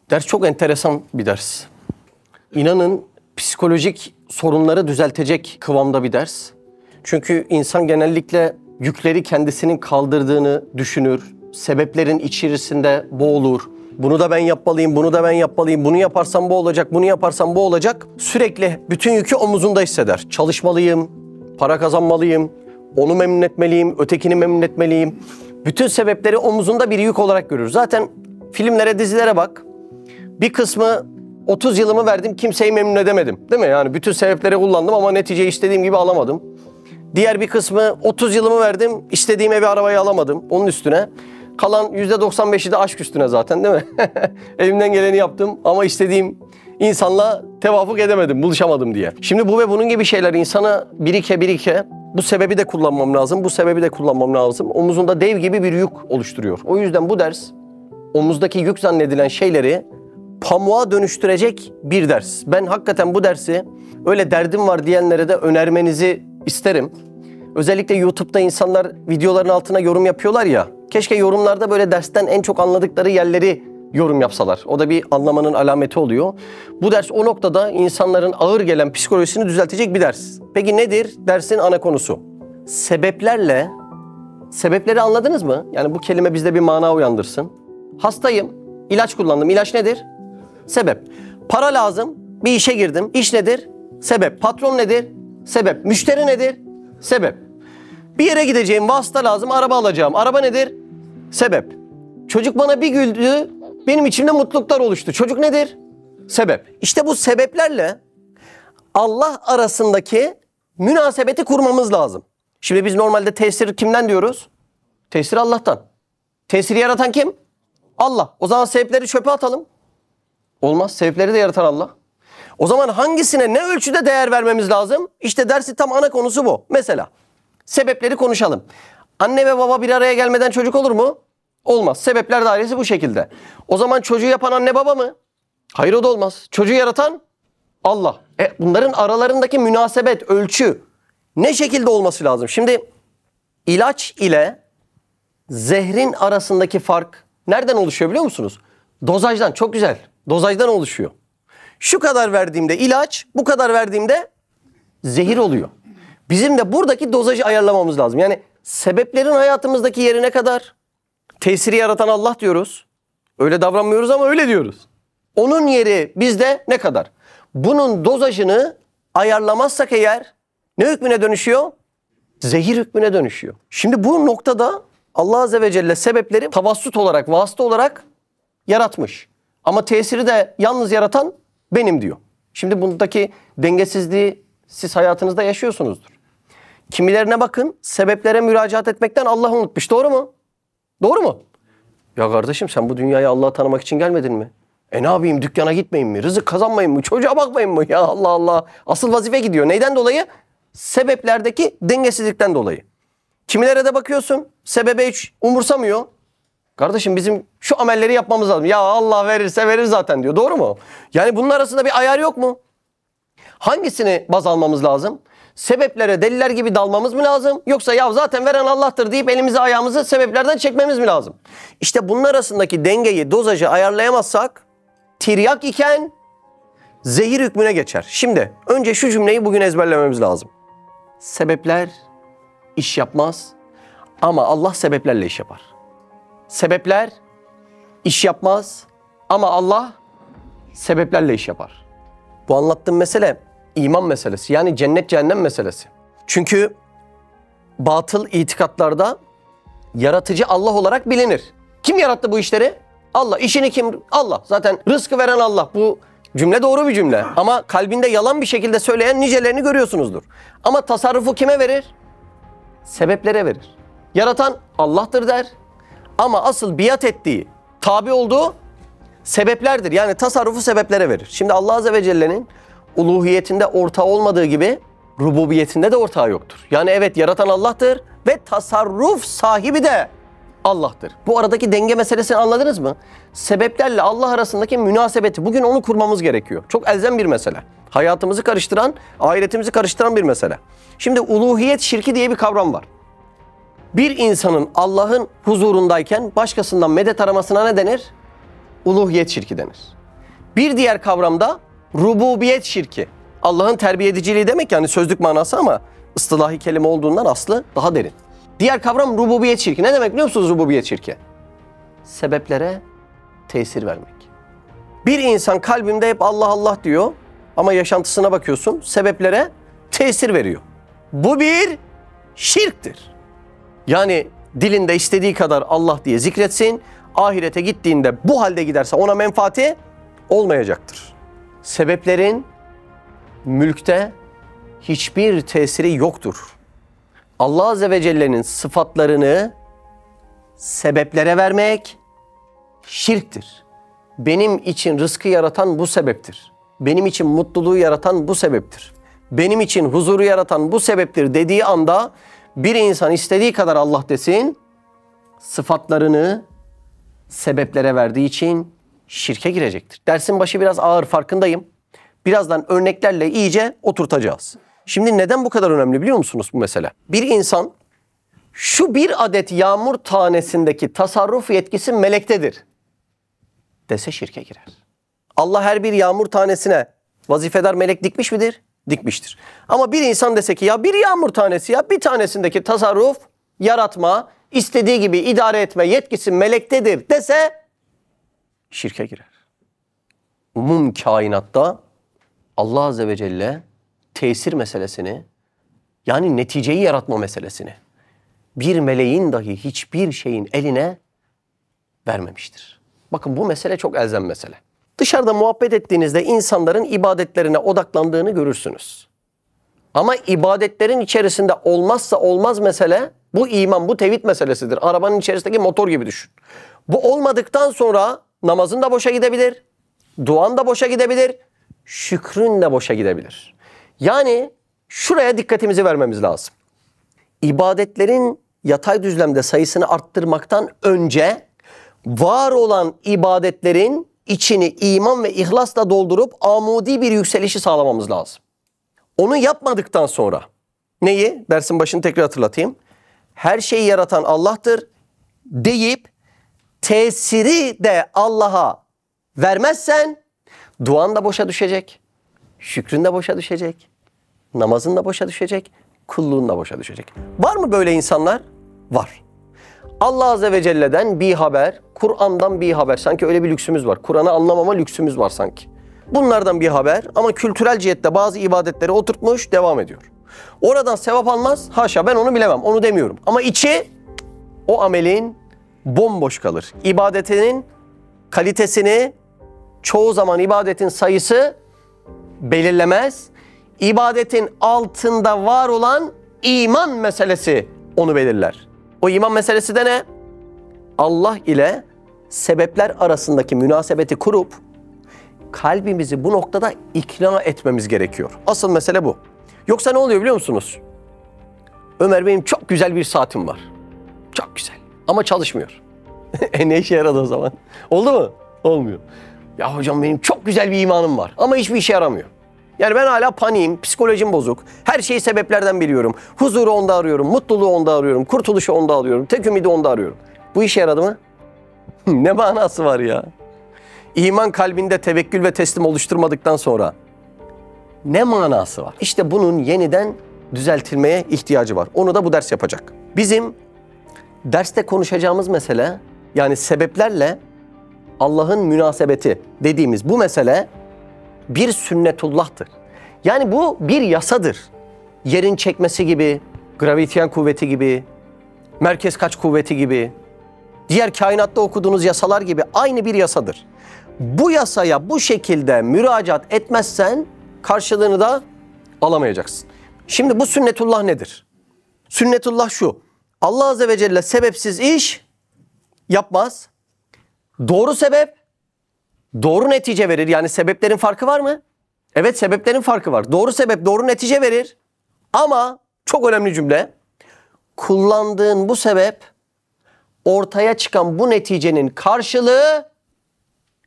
Ders çok enteresan bir ders. İnanın psikolojik sorunları düzeltecek kıvamda bir ders. Çünkü insan genellikle yükleri kendisinin kaldırdığını düşünür. Sebeplerin içerisinde boğulur. Bunu da ben yapmalıyım, bunu da ben yapmalıyım. Bunu yaparsam bu olacak, bunu yaparsam bu olacak. Sürekli bütün yükü omuzunda hisseder. Çalışmalıyım, para kazanmalıyım, onu memnun etmeliyim, ötekini memnun etmeliyim. Bütün sebepleri omuzunda bir yük olarak görür. Zaten filmlere, dizilere bak. Bir kısmı 30 yılımı verdim, kimseyi memnun edemedim. Değil mi? Yani bütün sebepleri kullandım ama neticeyi istediğim gibi alamadım. Diğer bir kısmı 30 yılımı verdim, istediğim evi, arabayı alamadım. Onun üstüne. Kalan %95'i de aşk üstüne zaten, değil mi? Elimden geleni yaptım ama istediğim insanla tevafuk edemedim, buluşamadım diye. Şimdi bu ve bunun gibi şeyler insana birike bu sebebi de kullanmam lazım, bu sebebi de kullanmam lazım. Omuzunda dev gibi bir yük oluşturuyor. O yüzden bu ders omuzdaki yük zannedilen şeyleri pamuğa dönüştürecek bir ders. Ben hakikaten bu dersi öyle derdim var diyenlere de önermenizi isterim. Özellikle YouTube'da insanlar videoların altına yorum yapıyorlar ya. Keşke yorumlarda böyle dersten en çok anladıkları yerleri yorum yapsalar. O da bir anlamanın alameti oluyor. Bu ders o noktada insanların ağır gelen psikolojisini düzeltecek bir ders. Peki nedir dersin ana konusu? Sebepleri anladınız mı? Yani bu kelime bizde bir mana uyandırsın. Hastayım, ilaç kullandım. İlaç nedir? Sebep. Para lazım, bir işe girdim. İş nedir? Sebep. Patron nedir? Sebep. Müşteri nedir? Sebep. Bir yere gideceğim, vasıta lazım, araba alacağım. Araba nedir? Sebep. Çocuk bana bir güldü, benim içimde mutluluklar oluştu. Çocuk nedir? Sebep. İşte bu sebeplerle Allah arasındaki münasebeti kurmamız lazım. Şimdi biz normalde tesiri kimden diyoruz? Tesiri Allah'tan. Tesiri yaratan kim? Allah. O zaman sebepleri çöpe atalım. Olmaz. Sebepleri de yaratan Allah. O zaman hangisine ne ölçüde değer vermemiz lazım? İşte dersi tam ana konusu bu. Mesela sebepleri konuşalım. Anne ve baba bir araya gelmeden çocuk olur mu? Olmaz. Sebepler dairesi bu şekilde. O zaman çocuğu yapan anne baba mı? Hayır, o da olmaz. Çocuğu yaratan Allah. Bunların aralarındaki münasebet, ölçü ne şekilde olması lazım? Şimdi ilaç ile zehrin arasındaki fark nereden oluşuyor biliyor musunuz? Dozajdan. Çok güzel. Dozajdan oluşuyor. Şu kadar verdiğimde ilaç, bu kadar verdiğimde zehir oluyor. Bizim de buradaki dozajı ayarlamamız lazım. Yani sebeplerin hayatımızdaki yeri ne kadar? Tesiri yaratan Allah diyoruz. Öyle davranmıyoruz ama öyle diyoruz. Onun yeri bizde ne kadar? Bunun dozajını ayarlamazsak eğer ne hükmüne dönüşüyor? Zehir hükmüne dönüşüyor. Şimdi bu noktada Allah Azze ve Celle sebepleri tavassut olarak, vasıta olarak yaratmış. Ama tesiri de yalnız yaratan benim diyor. Şimdi bundaki dengesizliği siz hayatınızda yaşıyorsunuzdur. Kimilerine bakın, sebeplere müracaat etmekten Allah unutmuş. Doğru mu? Doğru mu? Ya kardeşim, sen bu dünyaya Allah'ı tanımak için gelmedin mi? Ne yapayım, dükkana gitmeyeyim mi? Rızık kazanmayayım mı? Çocuğa bakmayayım mı? Ya Allah Allah. Asıl vazife gidiyor. Neyden dolayı? Sebeplerdeki dengesizlikten dolayı. Kimilere de bakıyorsun, sebebe hiç umursamıyor. Kardeşim, bizim şu amelleri yapmamız lazım. Ya Allah verirse verir zaten diyor. Doğru mu? Yani bunun arasında bir ayar yok mu? Hangisini baz almamız lazım? Sebeplere deliler gibi dalmamız mı lazım? Yoksa ya zaten veren Allah'tır deyip elimizi ayağımızı sebeplerden çekmemiz mi lazım? İşte bunun arasındaki dengeyi, dozajı ayarlayamazsak tiryak iken zehir hükmüne geçer. Şimdi önce şu cümleyi bugün ezberlememiz lazım. Sebepler iş yapmaz ama Allah sebeplerle iş yapar. Sebepler iş yapmaz ama Allah sebeplerle iş yapar. Bu anlattığım mesele iman meselesi, yani cennet cehennem meselesi. Çünkü batıl itikatlarda yaratıcı Allah olarak bilinir. Kim yarattı bu işleri? Allah. İşini kim? Allah. Zaten rızkı veren Allah. Bu cümle doğru bir cümle. Ama kalbinde yalan bir şekilde söyleyen nicelerini görüyorsunuzdur. Ama tasarrufu kime verir? Sebeplere verir. Yaratan Allah'tır der. Ama asıl biat ettiği, tabi olduğu sebeplerdir. Yani tasarrufu sebeplere verir. Şimdi Allah Azze ve Celle'nin uluhiyetinde ortağı olmadığı gibi rububiyetinde de ortağı yoktur. Yani evet, yaratan Allah'tır ve tasarruf sahibi de Allah'tır. Bu aradaki denge meselesini anladınız mı? Sebeplerle Allah arasındaki münasebeti, bugün onu kurmamız gerekiyor. Çok elzem bir mesele. Hayatımızı karıştıran, ahiretimizi karıştıran bir mesele. Şimdi uluhiyet şirki diye bir kavram var. Bir insanın Allah'ın huzurundayken başkasından medet aramasına ne denir? uluhiyet şirki denir. Bir diğer kavramda rububiyet şirki. Allah'ın terbiye ediciliği demek, yani sözlük manası ama ıstılahi kelime olduğundan aslı daha derin. Diğer kavram rububiyet şirki. Ne demek biliyor musunuz rububiyet şirki? Sebeplere tesir vermek. Bir insan kalbinde hep Allah Allah diyor ama yaşantısına bakıyorsun sebeplere tesir veriyor. Bu bir şirktir. Yani dilinde istediği kadar Allah diye zikretsin, ahirete gittiğinde bu halde giderse ona menfaati olmayacaktır. Sebeplerin mülkte hiçbir tesiri yoktur. Allah Azze ve Celle'nin sıfatlarını sebeplere vermek şirktir. Benim için rızkı yaratan bu sebeptir. Benim için mutluluğu yaratan bu sebeptir. Benim için huzuru yaratan bu sebeptir dediği anda bir insan istediği kadar Allah desin, sıfatlarını sebeplere verdiği için şirke girecektir. Dersin başı biraz ağır, farkındayım. Birazdan örneklerle iyice oturtacağız. Şimdi neden bu kadar önemli biliyor musunuz bu mesele? Bir insan şu bir adet yağmur tanesindeki tasarruf yetkisi melektedir dese şirke girer. Allah her bir yağmur tanesine vazifedar melek dikmiş midir? Dikmiştir. Ama bir insan dese ki ya bir yağmur tanesi, ya bir tanesindeki tasarruf, yaratma, istediği gibi idare etme yetkisi melektedir dese şirke girer. Umum kainatta Allah Azze ve Celle tesir meselesini, yani neticeyi yaratma meselesini bir meleğin dahi hiçbir şeyin eline vermemiştir. Bakın bu mesele çok elzem mesele. Dışarıda muhabbet ettiğinizde insanların ibadetlerine odaklandığını görürsünüz. Ama ibadetlerin içerisinde olmazsa olmaz mesele bu iman, bu tevhid meselesidir. Arabanın içerisindeki motor gibi düşün. Bu olmadıktan sonra namazın da boşa gidebilir, duan da boşa gidebilir, şükrün de boşa gidebilir. Yani şuraya dikkatimizi vermemiz lazım. İbadetlerin yatay düzlemde sayısını arttırmaktan önce var olan ibadetlerin içini iman ve ihlasla doldurup amudi bir yükselişi sağlamamız lazım. Onu yapmadıktan sonra neyi? Dersin başını tekrar hatırlatayım. Her şeyi yaratan Allah'tır deyip tesiri de Allah'a vermezsen duan da boşa düşecek, şükrün de boşa düşecek, namazın da boşa düşecek, kulluğun da boşa düşecek. Var mı böyle insanlar? Var. Allah Azze ve Celle'den bir haber, Kur'an'dan bir haber. Sanki öyle bir lüksümüz var. Kur'an'ı anlamama lüksümüz var sanki. Bunlardan bir haber ama kültürel cihette bazı ibadetleri oturtmuş, devam ediyor. Oradan sevap almaz, haşa, ben onu bilemem, onu demiyorum. Ama içi o amelin bomboş kalır. İbadetinin kalitesini çoğu zaman ibadetin sayısı belirlemez. İbadetin altında var olan iman meselesi onu belirler. O iman meselesi de ne? Allah ile sebepler arasındaki münasebeti kurup kalbimizi bu noktada ikna etmemiz gerekiyor. Asıl mesele bu. Yoksa ne oluyor biliyor musunuz? Ömer, benim çok güzel bir saatim var. Çok güzel. Ama çalışmıyor. Ne işe yaradı o zaman? Oldu mu? Olmuyor. Ya hocam, benim çok güzel bir imanım var. Ama hiçbir işe yaramıyor. Yani ben hala paniğim, psikolojim bozuk. Her şeyi sebeplerden biliyorum. Huzuru onda arıyorum, mutluluğu onda arıyorum, kurtuluşu onda arıyorum, tek ümidi onda arıyorum. Bu işe yaradı mı? Ne manası var ya? İman kalbinde tevekkül ve teslim oluşturmadıktan sonra ne manası var? İşte bunun yeniden düzeltilmeye ihtiyacı var. Onu da bu ders yapacak. Bizim derste konuşacağımız mesele, yani sebeplerle Allah'ın münasebeti dediğimiz bu mesele bir sünnetullah'tır. Yani bu bir yasadır. Yerin çekmesi gibi, gravitiyen kuvveti gibi, merkez kaç kuvveti gibi, diğer kainatta okuduğunuz yasalar gibi aynı bir yasadır. Bu yasaya bu şekilde müracaat etmezsen karşılığını da alamayacaksın. Şimdi bu sünnetullah nedir? Sünnetullah şu: Allah Azze ve Celle sebepsiz iş yapmaz. Doğru sebep doğru netice verir. Yani sebeplerin farkı var mı? Evet, sebeplerin farkı var. Doğru sebep doğru netice verir. Ama çok önemli cümle: kullandığın bu sebep ortaya çıkan bu neticenin karşılığı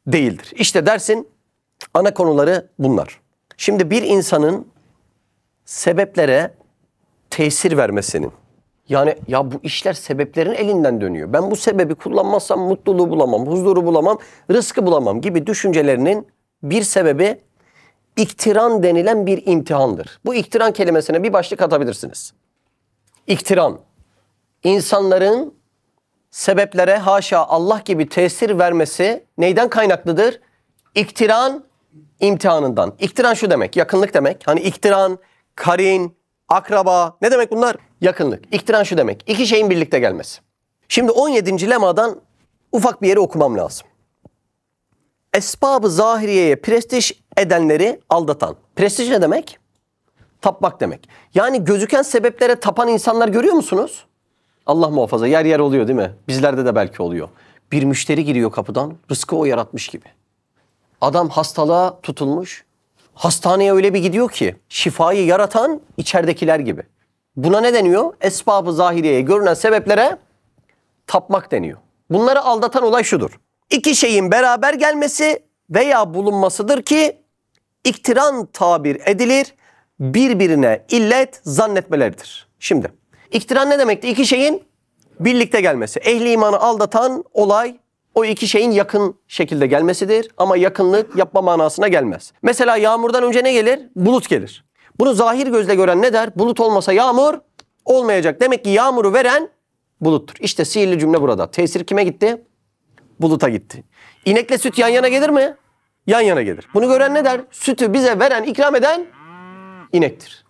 değildir. İşte dersin ana konuları bunlar. Şimdi bir insanın sebeplere tesir vermesinin, Yani ya bu işler sebeplerin elinden dönüyor. Ben bu sebebi kullanmazsam mutluluğu bulamam, huzuru bulamam, rızkı bulamam gibi düşüncelerinin bir sebebi iktiran denilen bir imtihandır. Bu iktiran kelimesine bir başlık atabilirsiniz. İktiran, insanların sebeplere haşa Allah gibi tesir vermesi neyden kaynaklıdır? İktiran imtihanından. İktiran şu demek, yakınlık demek. Hani iktiran, karin, akraba, ne demek bunlar? Yakınlık. İktiran şu demek, iki şeyin birlikte gelmesi. Şimdi 17. lemadan ufak bir yeri okumam lazım. Esbab-ı zahiriyeye prestij edenleri aldatan. Prestij ne demek? Tapmak demek. Yani gözüken sebeplere tapan insanlar görüyor musunuz? Allah muhafaza, yer yer oluyor değil mi? Bizlerde de belki oluyor. Bir müşteri giriyor kapıdan, rızkı o yaratmış gibi. Adam hastalığa tutulmuş. Hastaneye öyle bir gidiyor ki şifayı yaratan içeridekiler gibi. Buna ne deniyor? Esbab-ı zahiriyeye, görünen sebeplere tapmak deniyor. Bunları aldatan olay şudur. İki şeyin beraber gelmesi veya bulunmasıdır ki iktiran tabir edilir, birbirine illet zannetmeleridir. Şimdi iktiran ne demekti? İki şeyin birlikte gelmesi. Ehli imanı aldatan olay o iki şeyin yakın şekilde gelmesidir. Ama yakınlık yapma manasına gelmez. Mesela yağmurdan önce ne gelir? Bulut gelir. Bunu zahir gözle gören ne der? Bulut olmasa yağmur olmayacak. Demek ki yağmuru veren buluttur. İşte sihirli cümle burada. Tesir kime gitti? Buluta gitti. İnekle süt yan yana gelir mi? Yan yana gelir. Bunu gören ne der? Sütü bize veren, ikram eden inektir.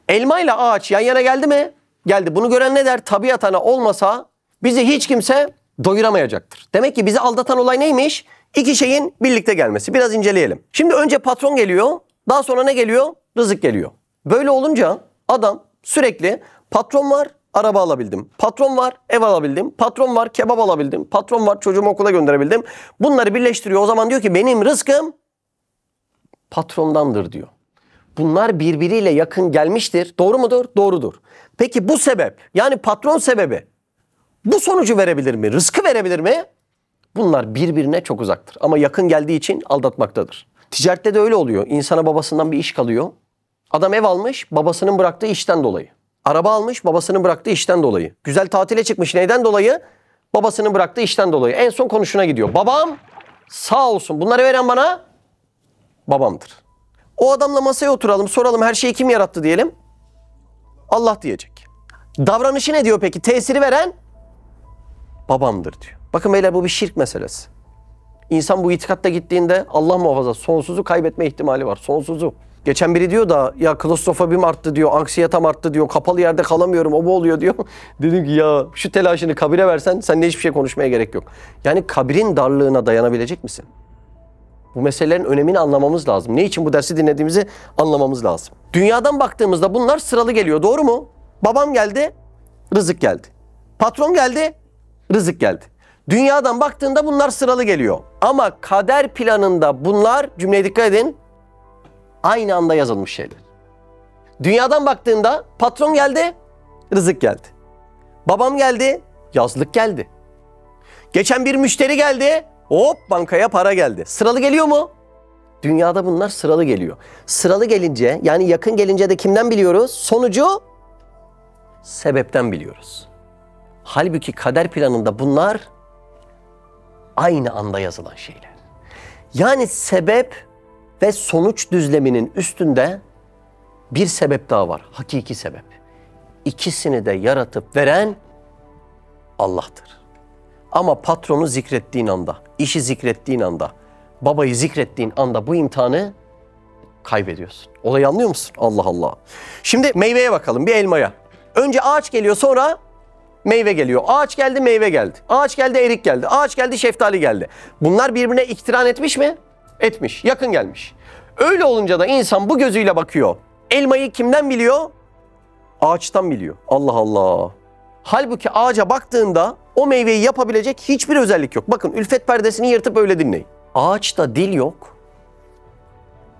Elma ile ağaç yan yana geldi mi? Geldi. Bunu gören ne der? Tabiat ana olmasa bizi hiç kimse doyuramayacaktır. Demek ki bizi aldatan olay neymiş? İki şeyin birlikte gelmesi. Biraz inceleyelim. Şimdi önce patron geliyor. Daha sonra ne geliyor? Rızık geliyor. Böyle olunca adam sürekli patron var, araba alabildim. Patron var, ev alabildim. Patron var, kebap alabildim. Patron var, çocuğumu okula gönderebildim. Bunları birleştiriyor. O zaman diyor ki benim rızkım patrondandır diyor. Bunlar birbiriyle yakın gelmiştir. Doğru mudur? Doğrudur. Peki bu sebep, yani patron sebebi bu sonucu verebilir mi? Rızkı verebilir mi? Bunlar birbirine çok uzaktır. Ama yakın geldiği için aldatmaktadır. Ticarette de öyle oluyor. İnsana babasından bir iş kalıyor. Adam ev almış babasının bıraktığı işten dolayı. Araba almış babasının bıraktığı işten dolayı. Güzel tatile çıkmış neyden dolayı? Babasının bıraktığı işten dolayı. En son konuşuna gidiyor. Babam sağ olsun bunları veren bana babamdır. O adamla masaya oturalım, soralım her şeyi kim yarattı diyelim. Allah diyecek. Davranışı ne diyor peki? Tesiri veren babamdır diyor. Bakın beyler bu bir şirk meselesi. İnsan bu itikatta gittiğinde Allah muhafaza sonsuzu kaybetme ihtimali var. Sonsuzu. Geçen biri diyor da ya klostrofobim arttı diyor, anksiyetem arttı diyor, kapalı yerde kalamıyorum, o bu oluyor diyor. Dedim ki ya şu telaşını kabire versen seninle hiçbir şey konuşmaya gerek yok. Yani kabrin darlığına dayanabilecek misin? Bu meselelerin önemini anlamamız lazım. Ne için bu dersi dinlediğimizi anlamamız lazım. Dünyadan baktığımızda bunlar sıralı geliyor. Doğru mu? Babam geldi, rızık geldi. Patron geldi, rızık geldi. Dünyadan baktığında bunlar sıralı geliyor. Ama kader planında bunlar, cümleye dikkat edin, aynı anda yazılmış şeyler. Dünyadan baktığında patron geldi, rızık geldi. Babam geldi, yazlık geldi. Geçen bir müşteri geldi, hop bankaya para geldi. Sıralı geliyor mu? Dünyada bunlar sıralı geliyor. Sıralı gelince, yani yakın gelince de kimden biliyoruz? Sonucu sebepten biliyoruz. Halbuki kader planında bunlar aynı anda yazılan şeyler. Yani sebep ve sonuç düzleminin üstünde bir sebep daha var. Hakiki sebep. İkisini de yaratıp veren Allah'tır. Ama patronu zikrettiğin anda, işi zikrettiğin anda, babayı zikrettiğin anda bu imtihanı kaybediyorsun. Olayı anlıyor musun? Allah Allah. Şimdi meyveye bakalım, bir elmaya. Önce ağaç geliyor, sonra meyve geliyor. Ağaç geldi, meyve geldi. Ağaç geldi, erik geldi. Ağaç geldi, şeftali geldi. Bunlar birbirine iktiran etmiş mi? Etmiş. Yakın gelmiş. Öyle olunca da insan bu gözüyle bakıyor. Elmayı kimden biliyor? Ağaçtan biliyor. Allah Allah. Halbuki ağaca baktığında o meyveyi yapabilecek hiçbir özellik yok. Bakın ülfet perdesini yırtıp öyle dinleyin. Ağaçta dil yok.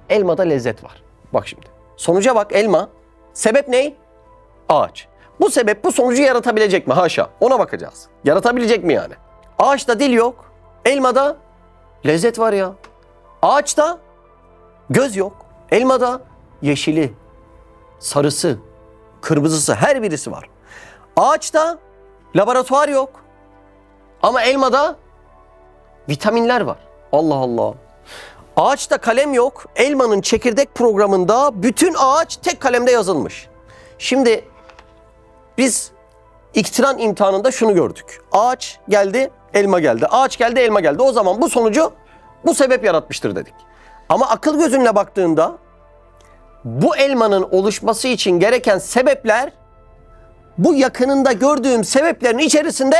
Elmada lezzet var. Bak şimdi. Sonuca bak elma. Sebep ne? Ağaç. Bu sebep bu sonucu yaratabilecek mi? Haşa. Ona bakacağız. Yaratabilecek mi yani? Ağaçta dil yok. Elmada lezzet var ya. Ağaçta göz yok. Elmada yeşili, sarısı, kırmızısı her birisi var. Ağaçta laboratuvar yok. Ama elmada vitaminler var. Allah Allah. Ağaçta kalem yok. Elmanın çekirdek programında bütün ağaç tek kalemde yazılmış. Şimdi biz iktiran imtihanında şunu gördük. Ağaç geldi, elma geldi. Ağaç geldi, elma geldi. O zaman bu sonucu bu sebep yaratmıştır dedik. Ama akıl gözünle baktığında bu elmanın oluşması için gereken sebepler bu yakınında gördüğüm sebeplerin içerisinde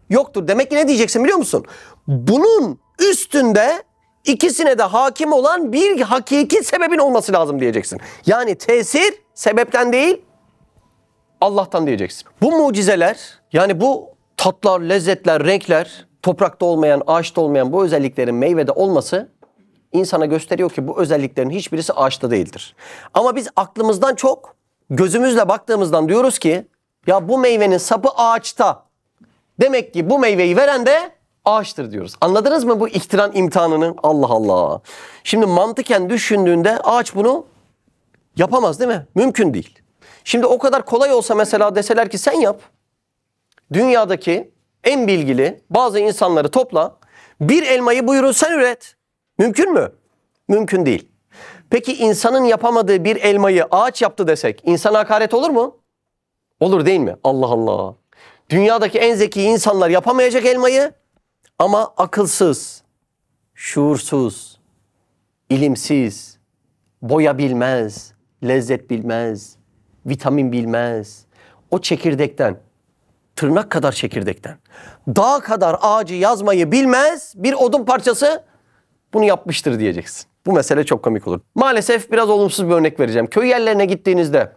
yoktur. Demek ki ne diyeceksin biliyor musun? Bunun üstünde ikisine de hakim olan bir hakiki sebebin olması lazım diyeceksin. Yani tesir sebepten değil, Allah'tan diyeceksin. Bu mucizeler, yani bu tatlar, lezzetler, renkler, toprakta olmayan, ağaçta olmayan bu özelliklerin meyvede olması insana gösteriyor ki bu özelliklerin hiçbirisi ağaçta değildir. Ama biz aklımızdan çok gözümüzle baktığımızdan diyoruz ki ya bu meyvenin sapı ağaçta. Demek ki bu meyveyi veren de ağaçtır diyoruz. Anladınız mı bu iktiran imtihanını? Allah Allah. Şimdi mantıken düşündüğünde ağaç bunu yapamaz değil mi? Mümkün değil. Şimdi o kadar kolay olsa mesela deseler ki sen yap. Dünyadaki en bilgili bazı insanları topla. Bir elmayı buyurun sen üret. Mümkün mü? Mümkün değil. Peki insanın yapamadığı bir elmayı ağaç yaptı desek insana hakaret olur mu? Olur değil mi? Allah Allah. Dünyadaki en zeki insanlar yapamayacak elmayı ama akılsız, şuursuz, ilimsiz, boya bilmez, lezzet bilmez, vitamin bilmez. O çekirdekten, tırnak kadar çekirdekten, dağ kadar ağacı yazmayı bilmez bir odun parçası bunu yapmıştır diyeceksin. Bu mesele çok komik olur. Maalesef biraz olumsuz bir örnek vereceğim. Köy yerlerine gittiğinizde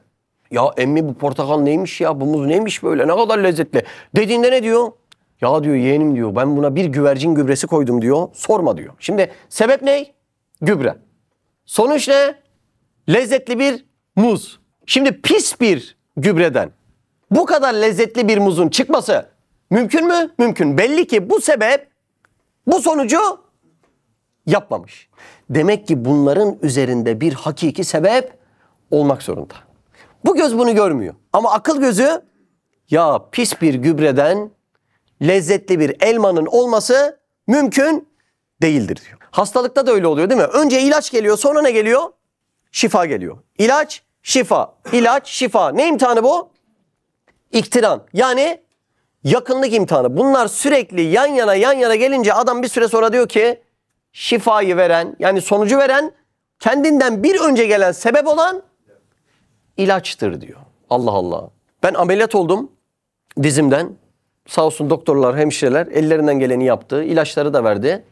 ya emmi bu portakal neymiş ya, bu muz neymiş böyle, ne kadar lezzetli dediğinde ne diyor? Ya diyor yeğenim diyor ben buna bir güvercin gübresi koydum diyor, sorma diyor. Şimdi sebep ne? Gübre. Sonuç ne? Lezzetli bir muz. Şimdi pis bir gübreden bu kadar lezzetli bir muzun çıkması mümkün mü? Mümkün. Belli ki bu sebep bu sonucu yapmamış. Demek ki bunların üzerinde bir hakiki sebep olmak zorunda. Bu göz bunu görmüyor. Ama akıl gözü ya pis bir gübreden lezzetli bir elmanın olması mümkün değildir diyor. Hastalıkta da öyle oluyor değil mi? Önce ilaç geliyor, sonra ne geliyor? Şifa geliyor. İlaç, şifa. İlaç, şifa. Ne imtihanı bu? İktiran. Yani yakınlık imtihanı. Bunlar sürekli yan yana gelince adam bir süre sonra diyor ki şifayı veren, yani sonucu veren kendinden bir önce gelen sebep olan ilaçtır diyor. Allah Allah. Ben ameliyat oldum dizimden. Sağ olsun doktorlar, hemşireler ellerinden geleni yaptı. İlaçları da verdi.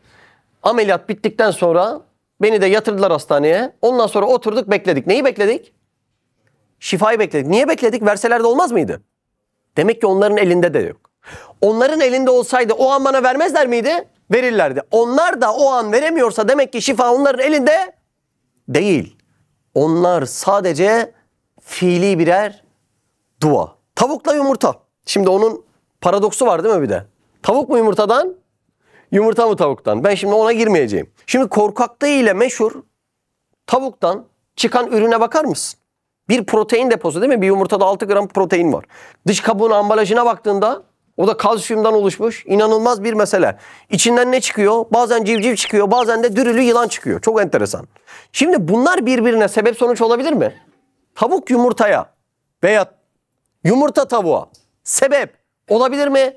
Ameliyat bittikten sonra beni de yatırdılar hastaneye. Ondan sonra oturduk bekledik. Neyi bekledik? Şifayı bekledik. Niye bekledik? Verseler de olmaz mıydı? Demek ki onların elinde de yok. Onların elinde olsaydı o an bana vermezler miydi? Verirlerdi. Onlar da o an veremiyorsa demek ki şifa onların elinde değil. Onlar sadece fiili birer dua. Tavukla yumurta. Şimdi onun paradoksu var değil mi bir de? Tavuk mu yumurtadan? Yumurta mı tavuktan? Ben şimdi ona girmeyeceğim. Şimdi korkaklığı ile meşhur tavuktan çıkan ürüne bakar mısın? Bir protein deposu değil mi? Bir yumurtada 6 gram protein var. Dış kabuğun ambalajına baktığında o da kalsiyumdan oluşmuş. İnanılmaz bir mesele. İçinden ne çıkıyor? Bazen civciv çıkıyor, bazen de dürülü yılan çıkıyor. Çok enteresan. Şimdi bunlar birbirine sebep sonuç olabilir mi? Tavuk yumurtaya veya yumurta tavuğa sebep olabilir mi?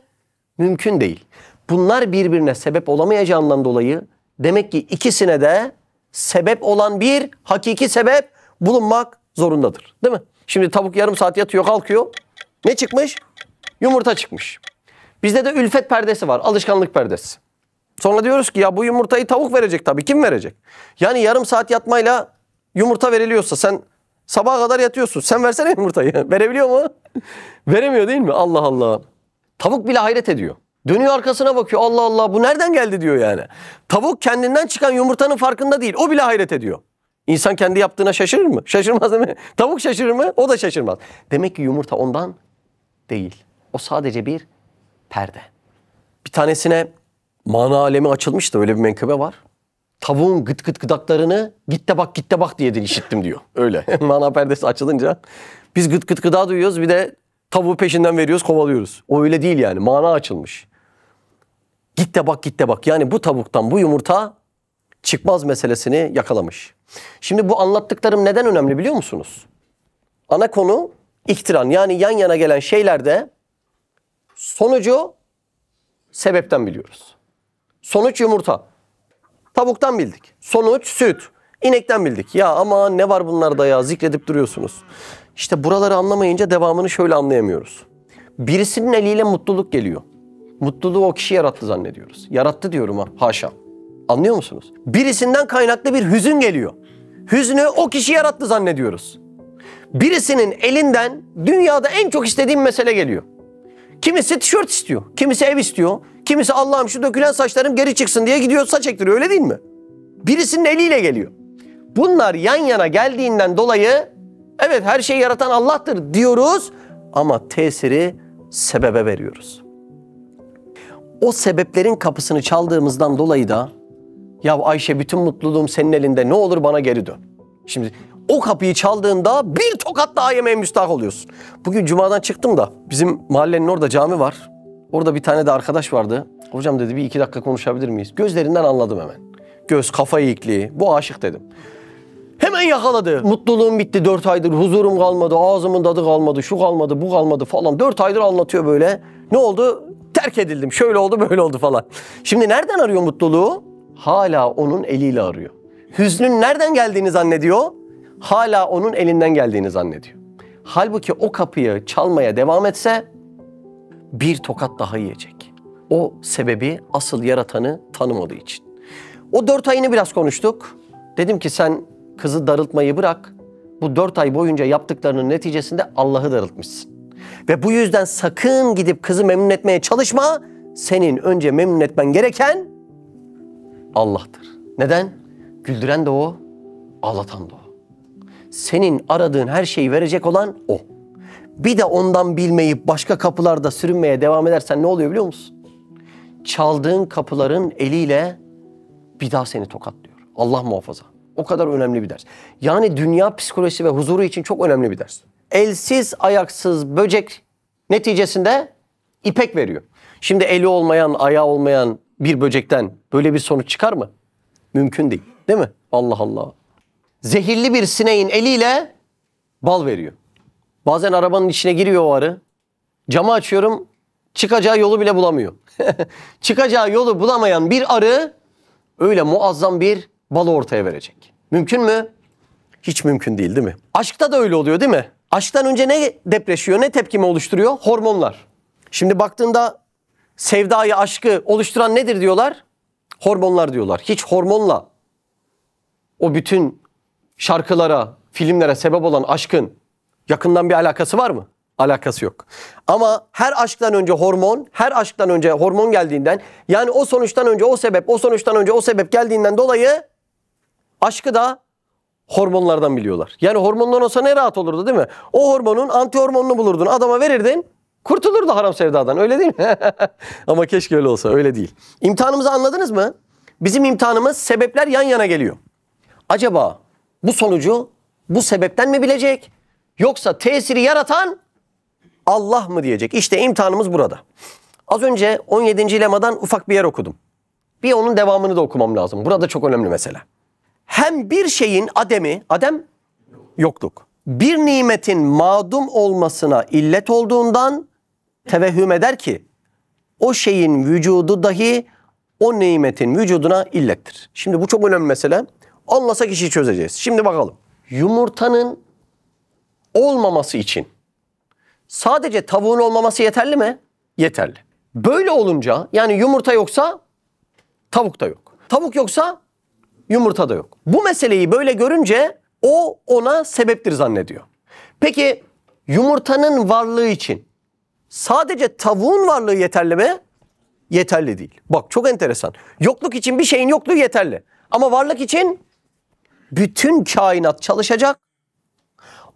Mümkün değil. Bunlar birbirine sebep olamayacağından dolayı demek ki ikisine de sebep olan bir hakiki sebep bulunmak zorundadır. Değil mi? Şimdi tavuk yarım saat yatıyor, kalkıyor. Ne çıkmış? Yumurta çıkmış. Bizde de ülfet perdesi var. Alışkanlık perdesi. Sonra diyoruz ki ya bu yumurtayı tavuk verecek tabii. Kim verecek? Yani yarım saat yatmayla yumurta veriliyorsa sen sabaha kadar yatıyorsun. Sen versene yumurtayı. Verebiliyor mu? Veremiyor değil mi? Allah Allah. Tavuk bile hayret ediyor. Dönüyor arkasına bakıyor. Allah Allah bu nereden geldi diyor yani. Tavuk kendinden çıkan yumurtanın farkında değil. O bile hayret ediyor. İnsan kendi yaptığına şaşırır mı? Şaşırmaz değil mi? Tavuk şaşırır mı? O da şaşırmaz. Demek ki yumurta ondan değil. O sadece bir perde. Bir tanesine mana alemi açılmış da öyle bir menkıbe var. Tavuğun gıt gıt gıdaklarını git de bak diye işittim diyor. Öyle. Mana perdesi açılınca biz gıt gıt gıda duyuyoruz. Bir de Tavuğu peşinden veriyoruz, kovalıyoruz. O öyle değil yani. Mana açılmış. Git de bak, git de bak. Yani bu tavuktan bu yumurta çıkmaz meselesini yakalamış. Şimdi bu anlattıklarım neden önemli biliyor musunuz? Ana konu iktiran. Yani yan yana gelen şeylerde sonucu sebepten biliyoruz. Sonuç yumurta. Tavuktan bildik. Sonuç süt. İnekten bildik. Ya ama ne var bunlarda ya, zikredip duruyorsunuz. İşte buraları anlamayınca devamını şöyle anlayamıyoruz. Birisinin eliyle mutluluk geliyor. Mutluluğu o kişi yarattı zannediyoruz. Yarattı diyorum ha, haşa. Anlıyor musunuz? Birisinden kaynaklı bir hüzün geliyor. Hüznü o kişi yarattı zannediyoruz. Birisinin elinden dünyada en çok istediğim mesele geliyor. Kimisi tişört istiyor, kimisi ev istiyor, kimisi Allah'ım şu dökülen saçlarım geri çıksın diye gidiyor saç ektiriyor, öyle değil mi? Birisinin eliyle geliyor. Bunlar yan yana geldiğinden dolayı evet her şeyi yaratan Allah'tır diyoruz ama tesiri sebebe veriyoruz. O sebeplerin kapısını çaldığımızdan dolayı da ya Ayşe bütün mutluluğum senin elinde, ne olur bana geri dön. Şimdi o kapıyı çaldığında bir tokat daha yemeye müstahak oluyorsun. Bugün cumadan çıktım da bizim mahallenin orada cami var. Orada bir tane de arkadaş vardı. Hocam dedi bir 2 dakika konuşabilir miyiz? Gözlerinden anladım hemen. Göz, kafa eğikliği. Bu aşık dedim. Hemen yakaladı. Mutluluğum bitti 4 aydır. Huzurum kalmadı. Ağzımın tadı kalmadı. Şu kalmadı, bu kalmadı falan. 4 aydır anlatıyor böyle. Ne oldu? Terk edildim. Şöyle oldu, böyle oldu falan. Şimdi nereden arıyor mutluluğu? Hala onun eliyle arıyor. Hüznün nereden geldiğini zannediyor? Hala onun elinden geldiğini zannediyor. Halbuki o kapıyı çalmaya devam etse bir tokat daha yiyecek. O sebebi, asıl yaratanı tanımadığı için. O 4 ayını biraz konuştuk. Dedim ki sen kızı darıltmayı bırak. Bu 4 ay boyunca yaptıklarının neticesinde Allah'ı darıltmışsın. Ve bu yüzden sakın gidip kızı memnun etmeye çalışma. Senin önce memnun etmen gereken Allah'tır. Neden? Güldüren de o, ağlatan da o. Senin aradığın her şeyi verecek olan o. Bir de ondan bilmeyip başka kapılarda sürünmeye devam edersen ne oluyor biliyor musun? Çaldığın kapıların eliyle bir daha seni tokatlıyor. Allah muhafaza. O kadar önemli bir ders. Yani dünya psikolojisi ve huzuru için çok önemli bir ders. Elsiz, ayaksız böcek neticesinde ipek veriyor. Şimdi eli olmayan, ayağı olmayan bir böcekten böyle bir sonuç çıkar mı? Mümkün değil. Değil mi? Allah Allah. Zehirli bir sineğin eliyle bal veriyor. Bazen arabanın içine giriyor o arı. Camı açıyorum, çıkacağı yolu bile bulamıyor. Çıkacağı yolu bulamayan bir arı öyle muazzam bir balı ortaya verecek. Mümkün mü? Hiç mümkün değil, değil mi? Aşkta da öyle oluyor değil mi? Aşktan önce ne depreşiyor, ne tepkimi oluşturuyor? Hormonlar. Şimdi baktığında sevdayı, aşkı oluşturan nedir diyorlar? Hormonlar diyorlar. Hiç hormonla o bütün şarkılara, filmlere sebep olan aşkın yakından bir alakası var mı? Alakası yok. Ama her aşktan önce hormon, her aşktan önce hormon geldiğinden, yani o sonuçtan önce o sebep, o sonuçtan önce o sebep geldiğinden dolayı aşkı da hormonlardan biliyorlar. Yani hormondan olsa ne rahat olurdu değil mi? O hormonun antihormonunu bulurdun, adama verirdin, kurtulurdu haram sevdadan, öyle değil mi? Ama keşke öyle olsa, öyle değil. İmtihanımızı anladınız mı? Bizim imtihanımız sebepler yan yana geliyor. Acaba bu sonucu bu sebepten mi bilecek? Yoksa tesiri yaratan Allah mı diyecek? İşte imtihanımız burada. Az önce 17. lemadan ufak bir yer okudum. Bir onun devamını da okumam lazım. Burada çok önemli mesele. Hem bir şeyin ademi, adem yokluk. Bir nimetin madum olmasına illet olduğundan tevehhüm eder ki o şeyin vücudu dahi o nimetin vücuduna illettir. Şimdi bu çok önemli mesele. Anlasak işi çözeceğiz. Şimdi bakalım. Yumurtanın olmaması için sadece tavuğun olmaması yeterli mi? Yeterli. Böyle olunca yani yumurta yoksa tavuk da yok. Tavuk yoksa yumurta da yok. Bu meseleyi böyle görünce o ona sebeptir zannediyor. Peki yumurtanın varlığı için sadece tavuğun varlığı yeterli mi? Yeterli değil. Bak çok enteresan. Yokluk için bir şeyin yokluğu yeterli. Ama varlık için bütün kainat çalışacak.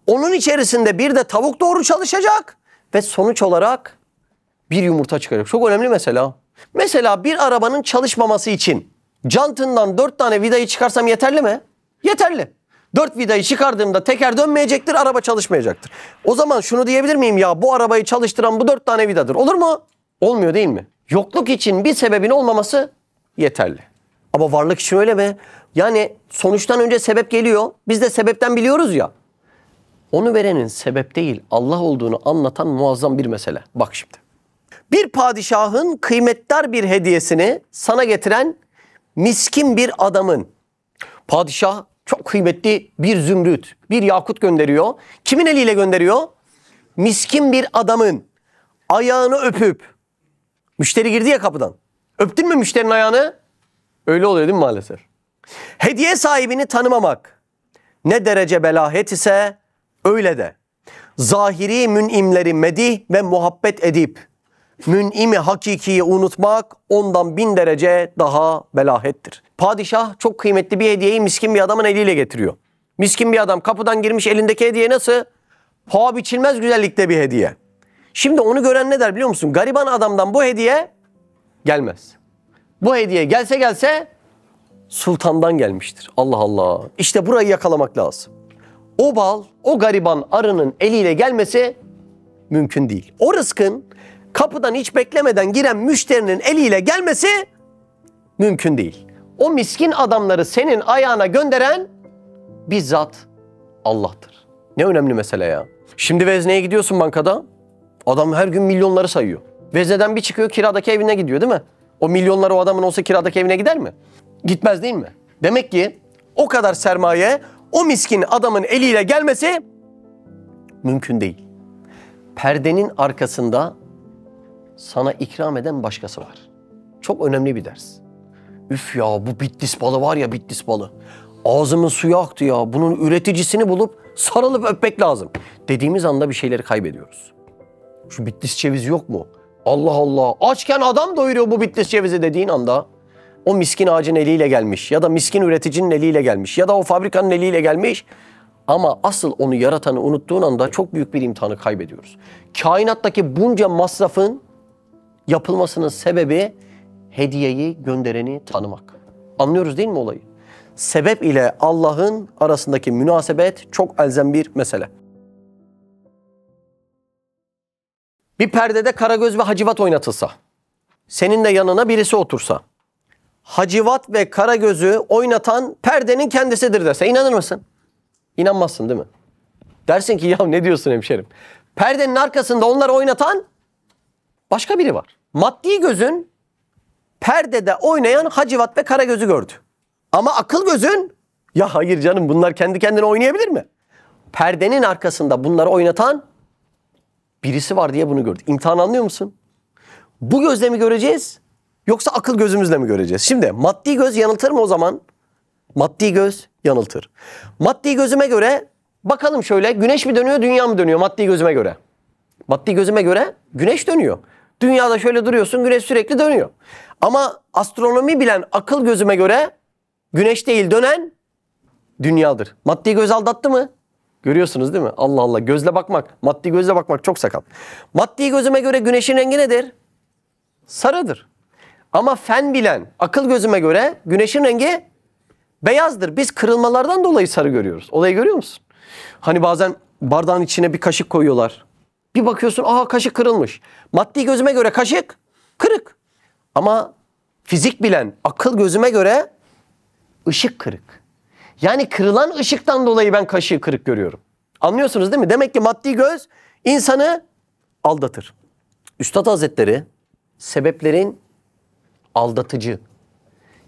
Onun içerisinde bir de tavuk doğru çalışacak ve sonuç olarak bir yumurta çıkacak. Çok önemli mesela. Mesela bir arabanın çalışmaması için jantından 4 tane vidayı çıkarsam yeterli mi? Yeterli. 4 vidayı çıkardığımda teker dönmeyecektir, araba çalışmayacaktır. O zaman şunu diyebilir miyim ya, bu arabayı çalıştıran bu 4 tane vidadır. Olur mu? Olmuyor değil mi? Yokluk için bir sebebin olmaması yeterli. Ama varlık için öyle mi? Yani sonuçtan önce sebep geliyor. Biz de sebepten biliyoruz ya. Onu verenin sebep değil, Allah olduğunu anlatan muazzam bir mesele. Bak şimdi. Bir padişahın kıymetdar bir hediyesini sana getiren miskin bir adamın. Padişah çok kıymetli bir zümrüt, bir yakut gönderiyor. Kimin eliyle gönderiyor? Miskin bir adamın ayağını öpüp, müşteri girdi ya kapıdan. Öptün mü müşterinin ayağını? Öyle oluyor değil mi maalesef? Hediye sahibini tanımamak ne derece belahet ise öyle de zahiri mün'imleri medih ve muhabbet edip mün'imi hakikiyi unutmak ondan 1000 derece daha belahettir. Padişah çok kıymetli bir hediyeyi miskin bir adamın eliyle getiriyor. Miskin bir adam kapıdan girmiş, elindeki hediye nasıl? Paha biçilmez güzellikte bir hediye. Şimdi onu gören ne der biliyor musun? Gariban adamdan bu hediye gelmez. Bu hediye gelse sultandan gelmiştir. Allah Allah. İşte burayı yakalamak lazım. O bal, o gariban arının eliyle gelmesi mümkün değil. O rızkın kapıdan hiç beklemeden giren müşterinin eliyle gelmesi mümkün değil. O miskin adamları senin ayağına gönderen bizzat Allah'tır. Ne önemli mesele ya. Şimdi vezneye gidiyorsun bankada. Adam her gün milyonları sayıyor. Vezneden bir çıkıyor, kiradaki evine gidiyor değil mi? O milyonlar o adamın olsa kiradaki evine gider mi? Gitmez değil mi? Demek ki o kadar sermaye o miskin adamın eliyle gelmesi mümkün değil. Perdenin arkasında sana ikram eden başkası var. Çok önemli bir ders. Üf ya, bu Bitlis balı var ya, Bitlis balı. Ağzımın suyu aktı ya. Bunun üreticisini bulup sarılıp öpmek lazım. Dediğimiz anda bir şeyleri kaybediyoruz. Şu Bitlis cevizi yok mu? Allah Allah. Açken adam doyuruyor bu Bitlis cevizi dediğin anda o miskin ağacın eliyle gelmiş ya da miskin üreticinin eliyle gelmiş ya da o fabrikanın eliyle gelmiş. Ama asıl onu yaratanı unuttuğun anda çok büyük bir imtihanı kaybediyoruz. Kainattaki bunca masrafın yapılmasının sebebi hediyeyi göndereni tanımak. Anlıyoruz değil mi olayı? Sebep ile Allah'ın arasındaki münasebet çok elzem bir mesele. Bir perdede Karagöz ve Hacivat oynatılsa, senin de yanına birisi otursa, Hacivat ve Karagöz'ü oynatan perdenin kendisidir dese inanır mısın? İnanmazsın değil mi? Dersin ki ya ne diyorsun hemşerim? Perdenin arkasında onları oynatan başka biri var. Maddi gözün perdede oynayan Hacivat ve Karagöz'ü gördü. Ama akıl gözün ya hayır canım, bunlar kendi kendine oynayabilir mi? Perdenin arkasında bunları oynatan birisi var diye bunu gördü. İmtihan, anlıyor musun? Bu gözle mi göreceğiz yoksa akıl gözümüzle mi göreceğiz? Şimdi maddi göz yanıltır mı o zaman? Maddi göz yanıltır. Maddi gözüme göre bakalım şöyle, güneş mi dönüyor, dünya mı dönüyor maddi gözüme göre? Maddi gözüme göre güneş dönüyor. Dünyada şöyle duruyorsun, güneş sürekli dönüyor. Ama astronomi bilen akıl gözüme göre güneş değil, dönen dünyadır. Maddi göz aldattı mı? Görüyorsunuz değil mi? Allah Allah, gözle bakmak, maddi gözle bakmak çok sakat. Maddi gözüme göre güneşin rengi nedir? Sarıdır. Ama fen bilen akıl gözüme göre güneşin rengi beyazdır. Biz kırılmalardan dolayı sarı görüyoruz. Olayı görüyor musun? Hani bazen bardağın içine bir kaşık koyuyorlar. Bir bakıyorsun, aha kaşık kırılmış. Maddi gözüme göre kaşık kırık. Ama fizik bilen akıl gözüme göre ışık kırık. Yani kırılan ışıktan dolayı ben kaşığı kırık görüyorum. Anlıyorsunuz değil mi? Demek ki maddi göz insanı aldatır. Üstad Hazretleri sebeplerin aldatıcı,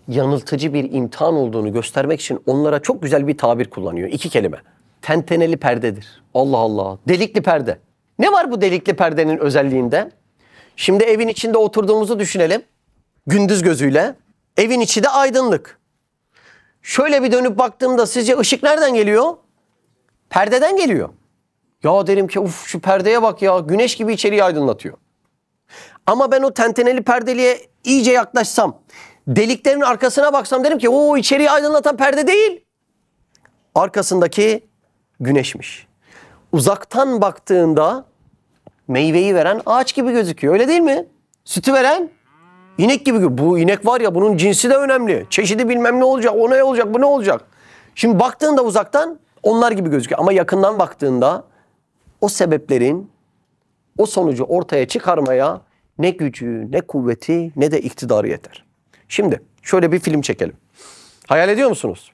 yanıltıcı bir imtihan olduğunu göstermek için onlara çok güzel bir tabir kullanıyor. 2 kelime. Tenteneli perdedir. Allah Allah. Delikli perde. Ne var bu delikli perdenin özelliğinde? Şimdi evin içinde oturduğumuzu düşünelim. Gündüz gözüyle. Evin içi de aydınlık. Şöyle bir dönüp baktığımda sizce ışık nereden geliyor? Perdeden geliyor. Ya derim ki uf, şu perdeye bak ya, güneş gibi içeriği aydınlatıyor. Ama ben o tenteneli perdeliğe iyice yaklaşsam, deliklerin arkasına baksam derim ki o içeriği aydınlatan perde değil. Arkasındaki güneşmiş. Uzaktan baktığında meyveyi veren ağaç gibi gözüküyor, öyle değil mi? Sütü veren inek gibi. Bu inek var ya, bunun cinsi de önemli. Çeşidi bilmem ne olacak, o ne olacak, bu ne olacak. Şimdi baktığında uzaktan onlar gibi gözüküyor. Ama yakından baktığında o sebeplerin o sonucu ortaya çıkarmaya ne gücü, ne kuvveti, ne de iktidarı yeter. Şimdi şöyle bir film çekelim. Hayal ediyor musunuz?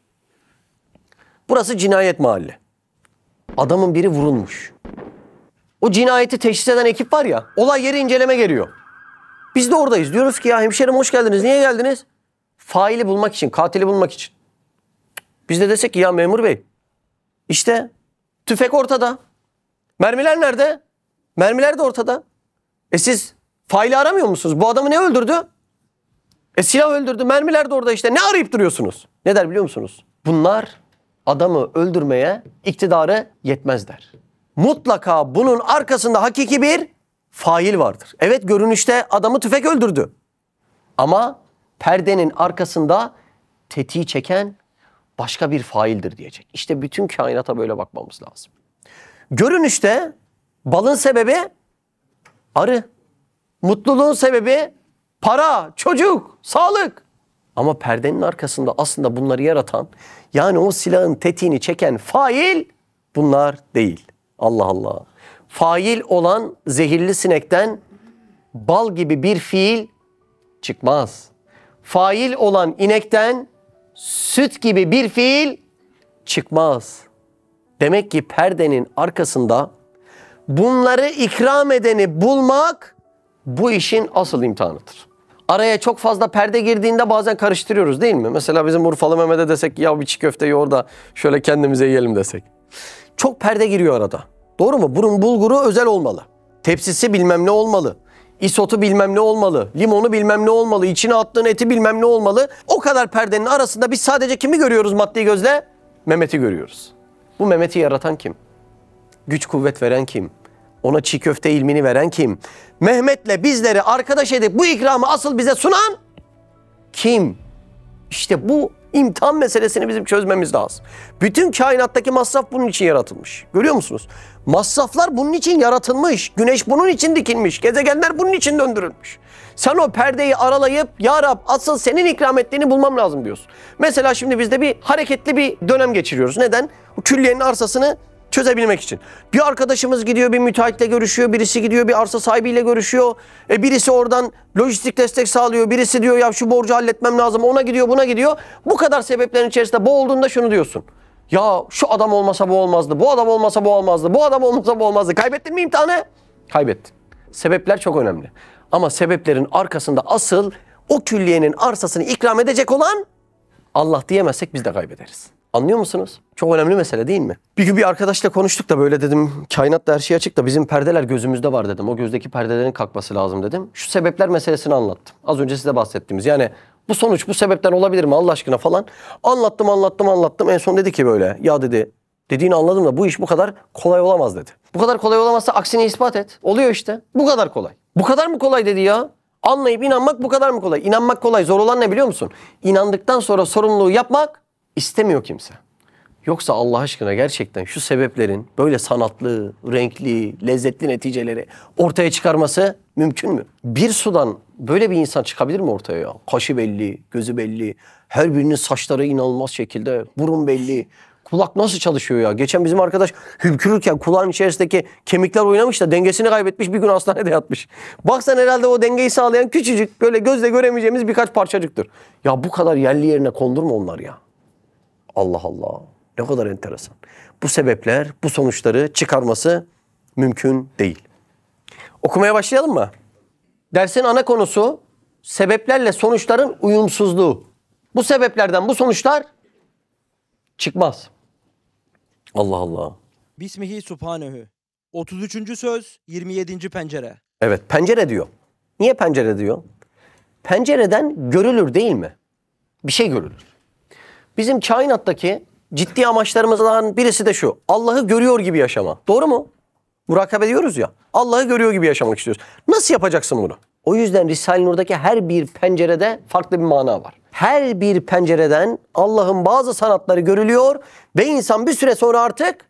Burası cinayet mahalli. Adamın biri vurulmuş. O cinayeti teşhis eden ekip var ya, olay yeri inceleme geliyor. Biz de oradayız. Diyoruz ki ya hemşerim hoş geldiniz. Niye geldiniz? Faili bulmak için, katili bulmak için. Biz de desek ki ya memur bey, işte tüfek ortada. Mermiler nerede? Mermiler de ortada. Siz faili aramıyor musunuz? Bu adamı ne öldürdü? Silah öldürdü. Mermiler de orada işte. Ne arayıp duruyorsunuz? Ne der biliyor musunuz? Bunlar adamı öldürmeye iktidarı yetmez der. Mutlaka bunun arkasında hakiki bir fail vardır. Evet, görünüşte adamı tüfek öldürdü. Ama perdenin arkasında tetiği çeken başka bir faildir diyecek. İşte bütün kainata böyle bakmamız lazım. Görünüşte balın sebebi arı. Mutluluğun sebebi para, çocuk, sağlık. Ama perdenin arkasında aslında bunları yaratan, yani o silahın tetiğini çeken fail bunlar değil. Allah Allah. Fail olan zehirli sinekten bal gibi bir fiil çıkmaz. Fail olan inekten süt gibi bir fiil çıkmaz. Demek ki perdenin arkasında bunları ikram edeni bulmak bu işin asıl imtihanıdır. Araya çok fazla perde girdiğinde bazen karıştırıyoruz değil mi? Mesela bizim Urfalı Mehmet'e desek ya bir çiğ köfte yoğur da şöyle kendimize yiyelim desek. Çok perde giriyor arada. Doğru mu? Bunun bulguru özel olmalı. Tepsisi bilmem ne olmalı. İsotu bilmem ne olmalı. Limonu bilmem ne olmalı. İçine attığın eti bilmem ne olmalı. O kadar perdenin arasında biz sadece kimi görüyoruz maddi gözle? Mehmet'i görüyoruz. Bu Mehmet'i yaratan kim? Güç kuvvet veren kim? Ona çiğ köfte ilmini veren kim? Mehmet'le bizleri arkadaş edip bu ikramı asıl bize sunan kim? İşte bu imtihan meselesini bizim çözmemiz lazım. Bütün kainattaki masraf bunun için yaratılmış. Görüyor musunuz? Masraflar bunun için yaratılmış. Güneş bunun için dikilmiş. Gezegenler bunun için döndürülmüş. Sen o perdeyi aralayıp ya Rab asıl senin ikram ettiğini bulmam lazım diyorsun. Mesela şimdi biz de bir hareketli bir dönem geçiriyoruz. Neden? O külliyenin arsasını çözebilmek için. Bir arkadaşımız gidiyor bir müteahhitle görüşüyor. Birisi gidiyor bir arsa sahibiyle görüşüyor. Birisi oradan lojistik destek sağlıyor. Birisi diyor ya şu borcu halletmem lazım. Ona gidiyor buna gidiyor. Bu kadar sebeplerin içerisinde boğulduğunda şunu diyorsun. Ya şu adam olmasa bu olmazdı. Bu adam olmasa bu olmazdı. Bu adam olmasa bu olmazdı. Kaybettin mi imtihanı? Kaybettin. Sebepler çok önemli. Ama sebeplerin arkasında asıl o külliyenin arsasını ikram edecek olan Allah diyemezsek biz de kaybederiz. Anlıyor musunuz? Çok önemli mesele değil mi? Bir gün bir arkadaşla konuştuk da böyle dedim kainatta her şey açık da bizim perdeler gözümüzde var dedim. O gözdeki perdelerin kalkması lazım dedim. Şu sebepler meselesini anlattım. Az önce size bahsettiğimiz yani bu sonuç bu sebepten olabilir mi Allah aşkına falan. Anlattım. En son dedi ki böyle ya dedi dediğini anladım da bu iş bu kadar kolay olamaz dedi. Bu kadar kolay olamazsa aksini ispat et. Oluyor işte. Bu kadar kolay. Bu kadar mı kolay dedi ya? Anlayıp inanmak bu kadar mı kolay? İnanmak kolay. Zor olan ne biliyor musun? İnandıktan sonra sorumluluğu yapmak istemiyor kimse. Yoksa Allah aşkına gerçekten şu sebeplerin böyle sanatlı, renkli, lezzetli neticeleri ortaya çıkarması mümkün mü? Bir sudan böyle bir insan çıkabilir mi ortaya ya? Kaşı belli, gözü belli, her birinin saçları inanılmaz şekilde, burun belli. Kulak nasıl çalışıyor ya? Geçen bizim arkadaş hümkürürken kulağın içerisindeki kemikler oynamış da dengesini kaybetmiş bir gün hastanede yatmış. Baksan herhalde o dengeyi sağlayan küçücük böyle gözle göremeyeceğimiz birkaç parçacıktır. Ya bu kadar yerli yerine kondurma onlar ya. Allah Allah. Ne kadar enteresan. Bu sebepler, bu sonuçları çıkarması mümkün değil. Okumaya başlayalım mı? Dersin ana konusu sebeplerle sonuçların uyumsuzluğu. Bu sebeplerden bu sonuçlar çıkmaz. Allah Allah. Bismihi Subhanehu. 33. söz 27. pencere. Evet, pencere diyor. Niye pencere diyor? Pencereden görülür değil mi? Bir şey görülür. Bizim kainattaki ciddi amaçlarımızdan birisi de şu. Allah'ı görüyor gibi yaşama. Doğru mu? Murakabe ediyoruz ya. Allah'ı görüyor gibi yaşamak istiyoruz. Nasıl yapacaksın bunu? O yüzden Risale-i Nur'daki her bir pencerede farklı bir mana var. Her bir pencereden Allah'ın bazı sanatları görülüyor ve insan bir süre sonra artık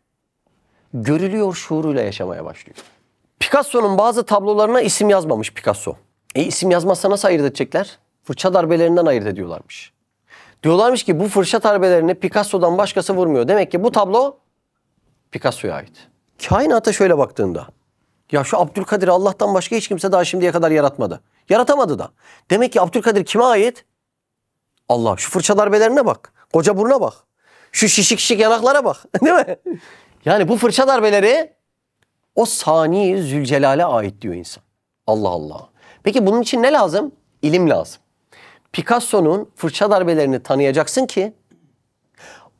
görülüyor şuuruyla yaşamaya başlıyor. Picasso'nun bazı tablolarına isim yazmamış Picasso. İsim yazmazsa nasıl ayırt edecekler? Fırça darbelerinden ayırt ediyorlarmış. Diyorlarmış ki bu fırça darbelerini Picasso'dan başkası vurmuyor. Demek ki bu tablo Picasso'ya ait. Kainata şöyle baktığında, ya şu Abdülkadir Allah'tan başka hiç kimse daha şimdiye kadar yaratmadı. Yaratamadı da. Demek ki Abdülkadir kime ait? Allah. Şu fırça darbelerine bak. Koca buruna bak. Şu şişik şişik yanaklara bak. Değil mi? Yani bu fırça darbeleri o Sani Zülcelal'e ait diyor insan. Allah Allah. Peki bunun için ne lazım? İlim lazım. Picasso'nun fırça darbelerini tanıyacaksın ki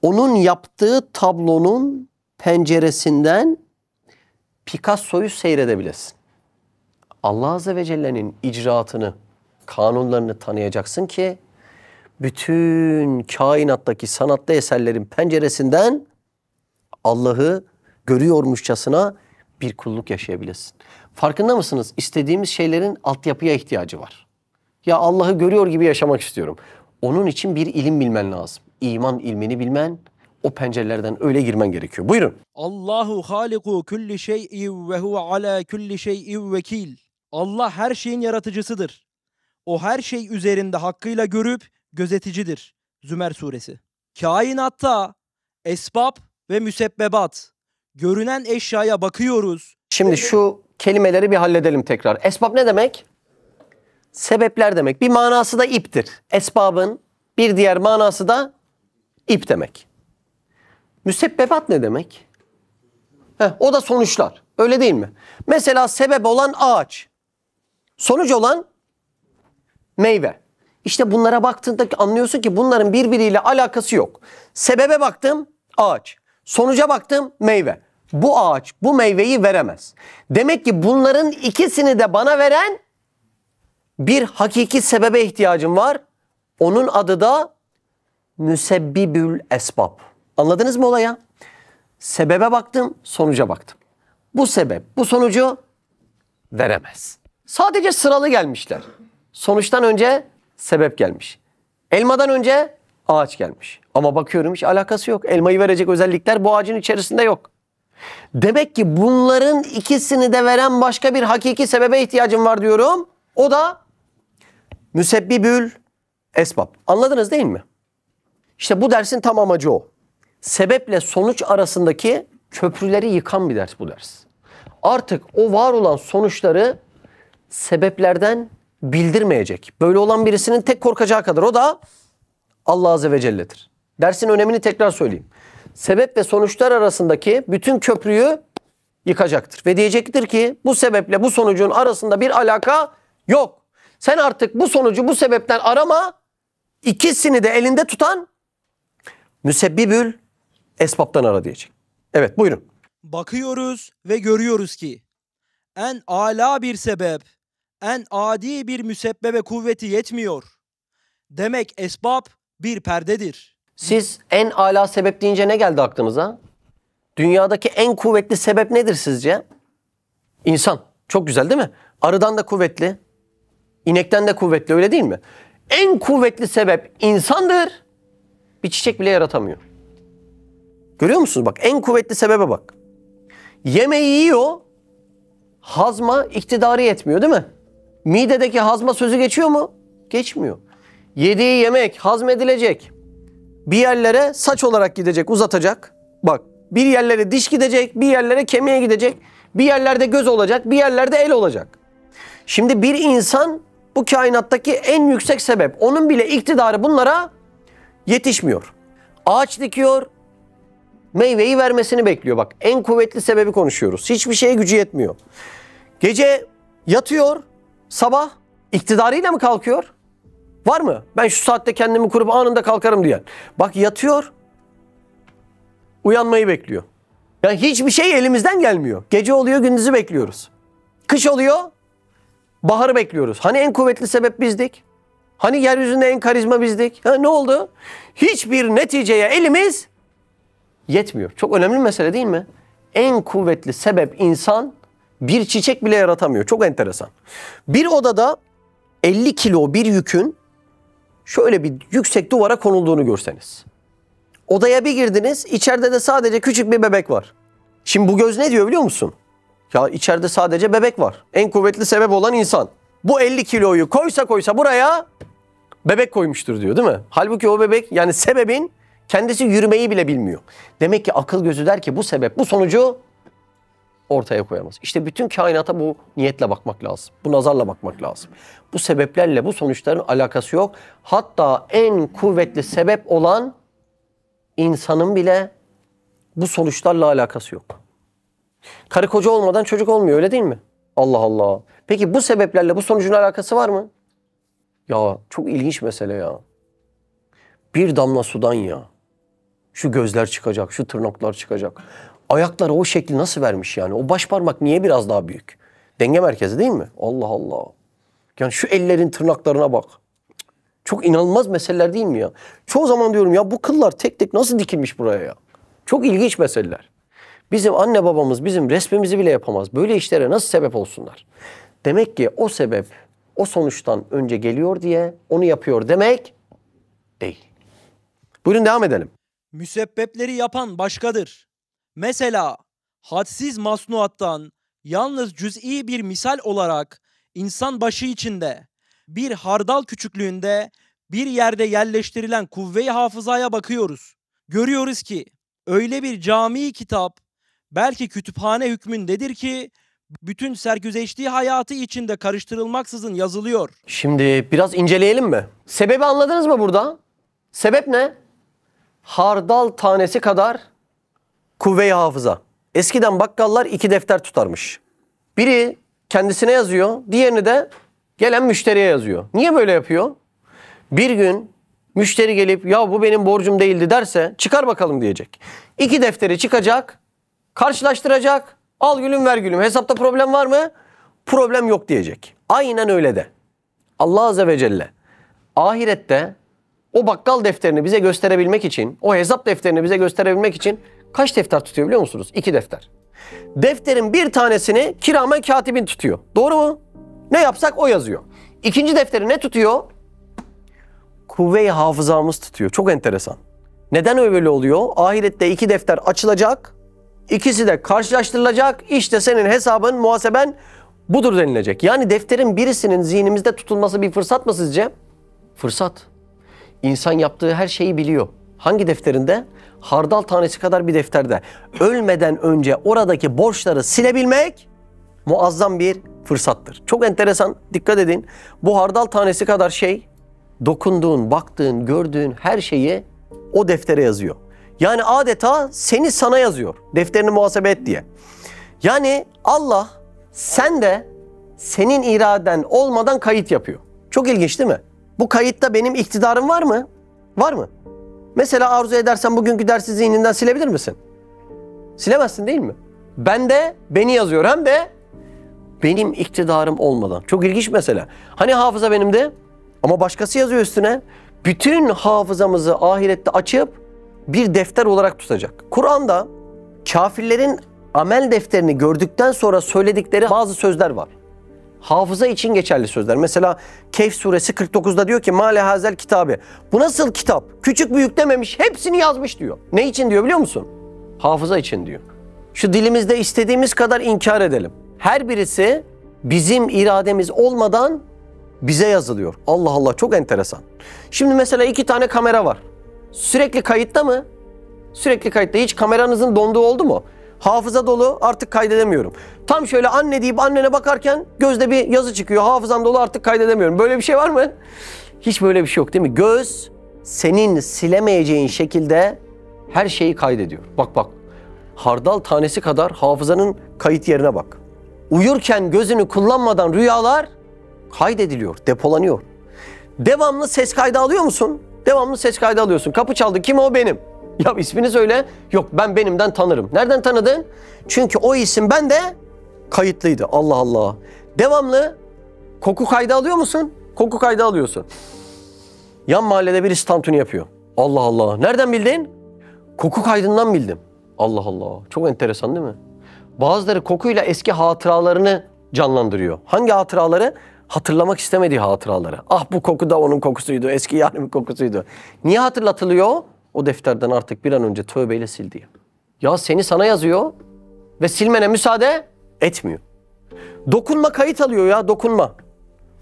onun yaptığı tablonun penceresinden Picasso'yu seyredebilesin. Allah Azze ve Celle'nin icraatını, kanunlarını tanıyacaksın ki bütün kainattaki sanatlı eserlerin penceresinden Allah'ı görüyormuşçasına bir kulluk yaşayabilesin. Farkında mısınız? İstediğimiz şeylerin altyapıya ihtiyacı var. Ya Allah'ı görüyor gibi yaşamak istiyorum. Onun için bir ilim bilmen lazım. İman ilmini bilmen, o pencerelerden öyle girmen gerekiyor. Buyurun. Allahu haliku kulli şey'in ve huve ala kulli şey'in vekil. Allah her şeyin yaratıcısıdır. O her şey üzerinde hakkıyla görüp gözeticidir. Zümer suresi. Kainatta esbab ve müsebbebat, görünen eşyaya bakıyoruz. Şimdi şu kelimeleri bir halledelim tekrar. Esbab ne demek? Sebepler demek. Bir manası da iptir. Esbabın bir diğer manası da ip demek. Müsebbebat ne demek? O da sonuçlar. Öyle değil mi? Mesela sebep olan ağaç. Sonuç olan meyve. İşte bunlara baktığında anlıyorsun ki bunların birbiriyle alakası yok. Sebebe baktım ağaç. Sonuca baktım meyve. Bu ağaç bu meyveyi veremez. Demek ki bunların ikisini de bana veren bir hakiki sebebe ihtiyacım var. Onun adı da müsebbibül esbab. Anladınız mı olaya? Sebebe baktım, sonuca baktım. Bu sebep bu sonucu veremez. Sadece sıralı gelmişler. Sonuçtan önce sebep gelmiş. Elmadan önce ağaç gelmiş. Ama bakıyorum hiç alakası yok. Elmayı verecek özellikler bu ağacın içerisinde yok. Demek ki bunların ikisini de veren başka bir hakiki sebebe ihtiyacım var diyorum. O da müsebbibül esbab. Anladınız değil mi? İşte bu dersin tam amacı o. Sebeple sonuç arasındaki köprüleri yıkan bir ders bu ders. Artık o var olan sonuçları sebeplerden bildirmeyecek. Böyle olan birisinin tek korkacağı kadar o da Allah Azze ve Celle'dir. Dersin önemini tekrar söyleyeyim. Sebep ve sonuçlar arasındaki bütün köprüyü yıkacaktır. Ve diyecektir ki bu sebeple bu sonucun arasında bir alaka yok. Sen artık bu sonucu bu sebepten arama, ikisini de elinde tutan müsebbibül esbaptan ara diyecek. Evet buyurun. Bakıyoruz ve görüyoruz ki en âlâ bir sebep, en adi bir müsebbebe kuvveti yetmiyor. Demek esbab bir perdedir. Siz en âlâ sebep deyince ne geldi aklınıza? Dünyadaki en kuvvetli sebep nedir sizce? İnsan. Çok güzel değil mi? Arıdan da kuvvetli, inekten de kuvvetli öyle değil mi? En kuvvetli sebep insandır. Bir çiçek bile yaratamıyor. Görüyor musunuz? Bak en kuvvetli sebebe bak. Yemeği yiyor, hazma iktidarı yetmiyor değil mi? Midedeki hazma sözü geçiyor mu? Geçmiyor. Yediği yemek hazmedilecek. Bir yerlere saç olarak gidecek, uzatacak. Bak bir yerlere diş gidecek, bir yerlere kemiğe gidecek. Bir yerlerde göz olacak, bir yerlerde el olacak. Şimdi bir insan bu kainattaki en yüksek sebep. Onun bile iktidarı bunlara yetişmiyor. Ağaç dikiyor, meyveyi vermesini bekliyor. Bak en kuvvetli sebebi konuşuyoruz. Hiçbir şeye gücü yetmiyor. Gece yatıyor, sabah iktidarıyla mı kalkıyor? Var mı? Ben şu saatte kendimi kurup anında kalkarım diyen. Bak yatıyor, uyanmayı bekliyor. Yani hiçbir şey elimizden gelmiyor. Gece oluyor, gündüzü bekliyoruz. Kış oluyor, baharı bekliyoruz. Hani en kuvvetli sebep bizdik? Hani yeryüzünde en karizma bizdik? Ne oldu? Hiçbir neticeye elimiz yetmiyor. Çok önemli bir mesele değil mi? En kuvvetli sebep insan, bir çiçek bile yaratamıyor. Çok enteresan. Bir odada 50 kilo bir yükün şöyle bir yüksek duvara konulduğunu görseniz. Odaya bir girdiniz, içeride de sadece küçük bir bebek var. Şimdi bu göz ne diyor biliyor musun? Ya içeride sadece bebek var. En kuvvetli sebep olan insan. Bu 50 kiloyu koysa buraya bebek koymuştur diyor değil mi? Halbuki o bebek yani sebebin kendisi yürümeyi bile bilmiyor. Demek ki akıl gözü der ki bu sebep bu sonucu ortaya koyamaz. İşte bütün kainata bu niyetle bakmak lazım. Bu nazarla bakmak lazım. Bu sebeplerle bu sonuçların alakası yok. Hatta en kuvvetli sebep olan insanın bile bu sonuçlarla alakası yok. Karı koca olmadan çocuk olmuyor, öyle değil mi? Allah Allah. Peki bu sebeplerle bu sonucun alakası var mı? Ya çok ilginç mesele ya. Bir damla sudan ya. Şu gözler çıkacak, şu tırnaklar çıkacak. Ayakları o şekli nasıl vermiş yani? O baş parmak niye biraz daha büyük? Denge merkezi değil mi? Allah Allah. Yani şu ellerin tırnaklarına bak. Çok inanılmaz meseleler değil mi ya? Çoğu zaman diyorum ya bu kıllar tek tek nasıl dikilmiş buraya ya? Çok ilginç meseleler. Bizim anne babamız bizim resmimizi bile yapamaz. Böyle işlere nasıl sebep olsunlar? Demek ki o sebep o sonuçtan önce geliyor diye onu yapıyor demek değil. Buyurun devam edelim. Müsebbepleri yapan başkadır. Mesela hadsiz masnuattan yalnız cüz'i bir misal olarak insan başı içinde bir hardal küçüklüğünde bir yerde yerleştirilen kuvve-i hafızaya bakıyoruz. Görüyoruz ki öyle bir cami kitap belki kütüphane hükmündedir ki bütün sergüzeştiği hayatı içinde karıştırılmaksızın yazılıyor. Şimdi biraz inceleyelim mi? Sebebi anladınız mı burada? Sebep ne? Hardal tanesi kadar kuvve-i hafıza. Eskiden bakkallar 2 defter tutarmış. Biri kendisine yazıyor, diğerini de gelen müşteriye yazıyor. Niye böyle yapıyor? Bir gün müşteri gelip ya bu benim borcum değildi derse çıkar bakalım diyecek. 2 defteri çıkacak, karşılaştıracak. Al gülüm ver gülüm. Hesapta problem var mı? Problem yok diyecek. Aynen öyle de. Allah Azze ve Celle ahirette o bakkal defterini bize gösterebilmek için, o hesap defterini bize gösterebilmek için kaç defter tutuyor biliyor musunuz? 2 defter. Defterin bir tanesini kiramen katibin tutuyor. Doğru mu? Ne yapsak o yazıyor. İkinci defteri ne tutuyor? Kuvve-i hafızamız tutuyor. Çok enteresan. Neden öyle oluyor? Ahirette 2 defter açılacak. İkisi de karşılaştırılacak. İşte senin hesabın, muhaseben budur denilecek. Yani defterin birisinin zihnimizde tutulması bir fırsat mı sizce? Fırsat. İnsan yaptığı her şeyi biliyor. Hangi defterinde? Hardal tanesi kadar bir defterde. Ölmeden önce oradaki borçları silebilmek muazzam bir fırsattır. Çok enteresan. Dikkat edin. Bu hardal tanesi kadar şey, dokunduğun, baktığın, gördüğün her şeyi o deftere yazıyor. Yani adeta seni sana yazıyor. Defterini muhasebe et diye. Yani Allah sen de senin iraden olmadan kayıt yapıyor. Çok ilginç değil mi? Bu kayıtta benim iktidarım var mı? Var mı? Mesela arzu edersen bugünkü dersi zihninden silebilir misin? Silemezsin değil mi? Ben de beni yazıyor hem de benim iktidarım olmadan. Çok ilginç mesele. Hani hafıza benim de ama başkası yazıyor üstüne. Bütün hafızamızı ahirette açıp bir defter olarak tutacak. Kur'an'da kafirlerin amel defterini gördükten sonra söyledikleri bazı sözler var. Hafıza için geçerli sözler. Mesela Kehf suresi 49'da diyor ki "Mâle hazel kitabe." Bu nasıl kitap? Küçük büyük dememiş, hepsini yazmış diyor. Ne için diyor biliyor musun? Hafıza için diyor. Şu dilimizde istediğimiz kadar inkar edelim. Her birisi bizim irademiz olmadan bize yazılıyor. Allah Allah, çok enteresan. Şimdi mesela 2 tane kamera var. Sürekli kayıtta mı? Sürekli kayıtta. Hiç kameranızın donduğu oldu mu? Hafıza dolu, artık kaydedemiyorum. Tam şöyle anne deyip annene bakarken gözde bir yazı çıkıyor. Hafızam dolu, artık kaydedemiyorum. Böyle bir şey var mı? Hiç böyle bir şey yok değil mi? Göz senin silemeyeceğin şekilde her şeyi kaydediyor. Bak bak. Hardal tanesi kadar hafızanın kayıt yerine bak. Uyurken gözünü kullanmadan rüyalar kaydediliyor, depolanıyor. Devamlı ses kaydı alıyor musun? Devamlı ses kaydı alıyorsun. Kapı çaldı. Kim o? Benim. Ya ismini söyle. Yok, ben benimden tanırım. Nereden tanıdın? Çünkü o isim bende kayıtlıydı. Allah Allah. Devamlı koku kaydı alıyor musun? Koku kaydı alıyorsun. Yan mahallede birisi tantuni yapıyor. Allah Allah. Nereden bildin? Koku kaydından bildim. Allah Allah. Çok enteresan değil mi? Bazıları kokuyla eski hatıralarını canlandırıyor. Hangi hatıraları? Hatırlamak istemediği hatıraları. Ah, bu koku da onun kokusuydu. Eski yarimin kokusuydu. Niye hatırlatılıyor? O defterden artık bir an önce tövbeyle sil diye. Ya seni sana yazıyor ve silmene müsaade etmiyor. Dokunma kayıt alıyor ya, dokunma.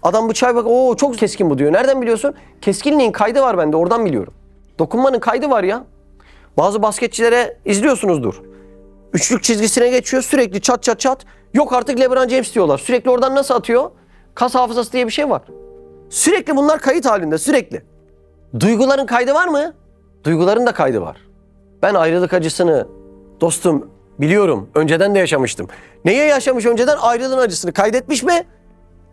Adam bıçağa bak, oo çok keskin bu diyor. Nereden biliyorsun? Keskinliğin kaydı var bende, oradan biliyorum. Dokunmanın kaydı var ya. Bazı basketçilere izliyorsunuzdur. Üçlük çizgisine geçiyor, sürekli çat çat çat. Yok artık LeBron James diyorlar. Sürekli oradan nasıl atıyor? Kas hafızası diye bir şey var. Sürekli bunlar kayıt halinde, sürekli. Duyguların kaydı var mı? Duyguların da kaydı var. Ben ayrılık acısını dostum biliyorum. Önceden de yaşamıştım. Neye yaşamış önceden? Ayrılığın acısını kaydetmiş mi?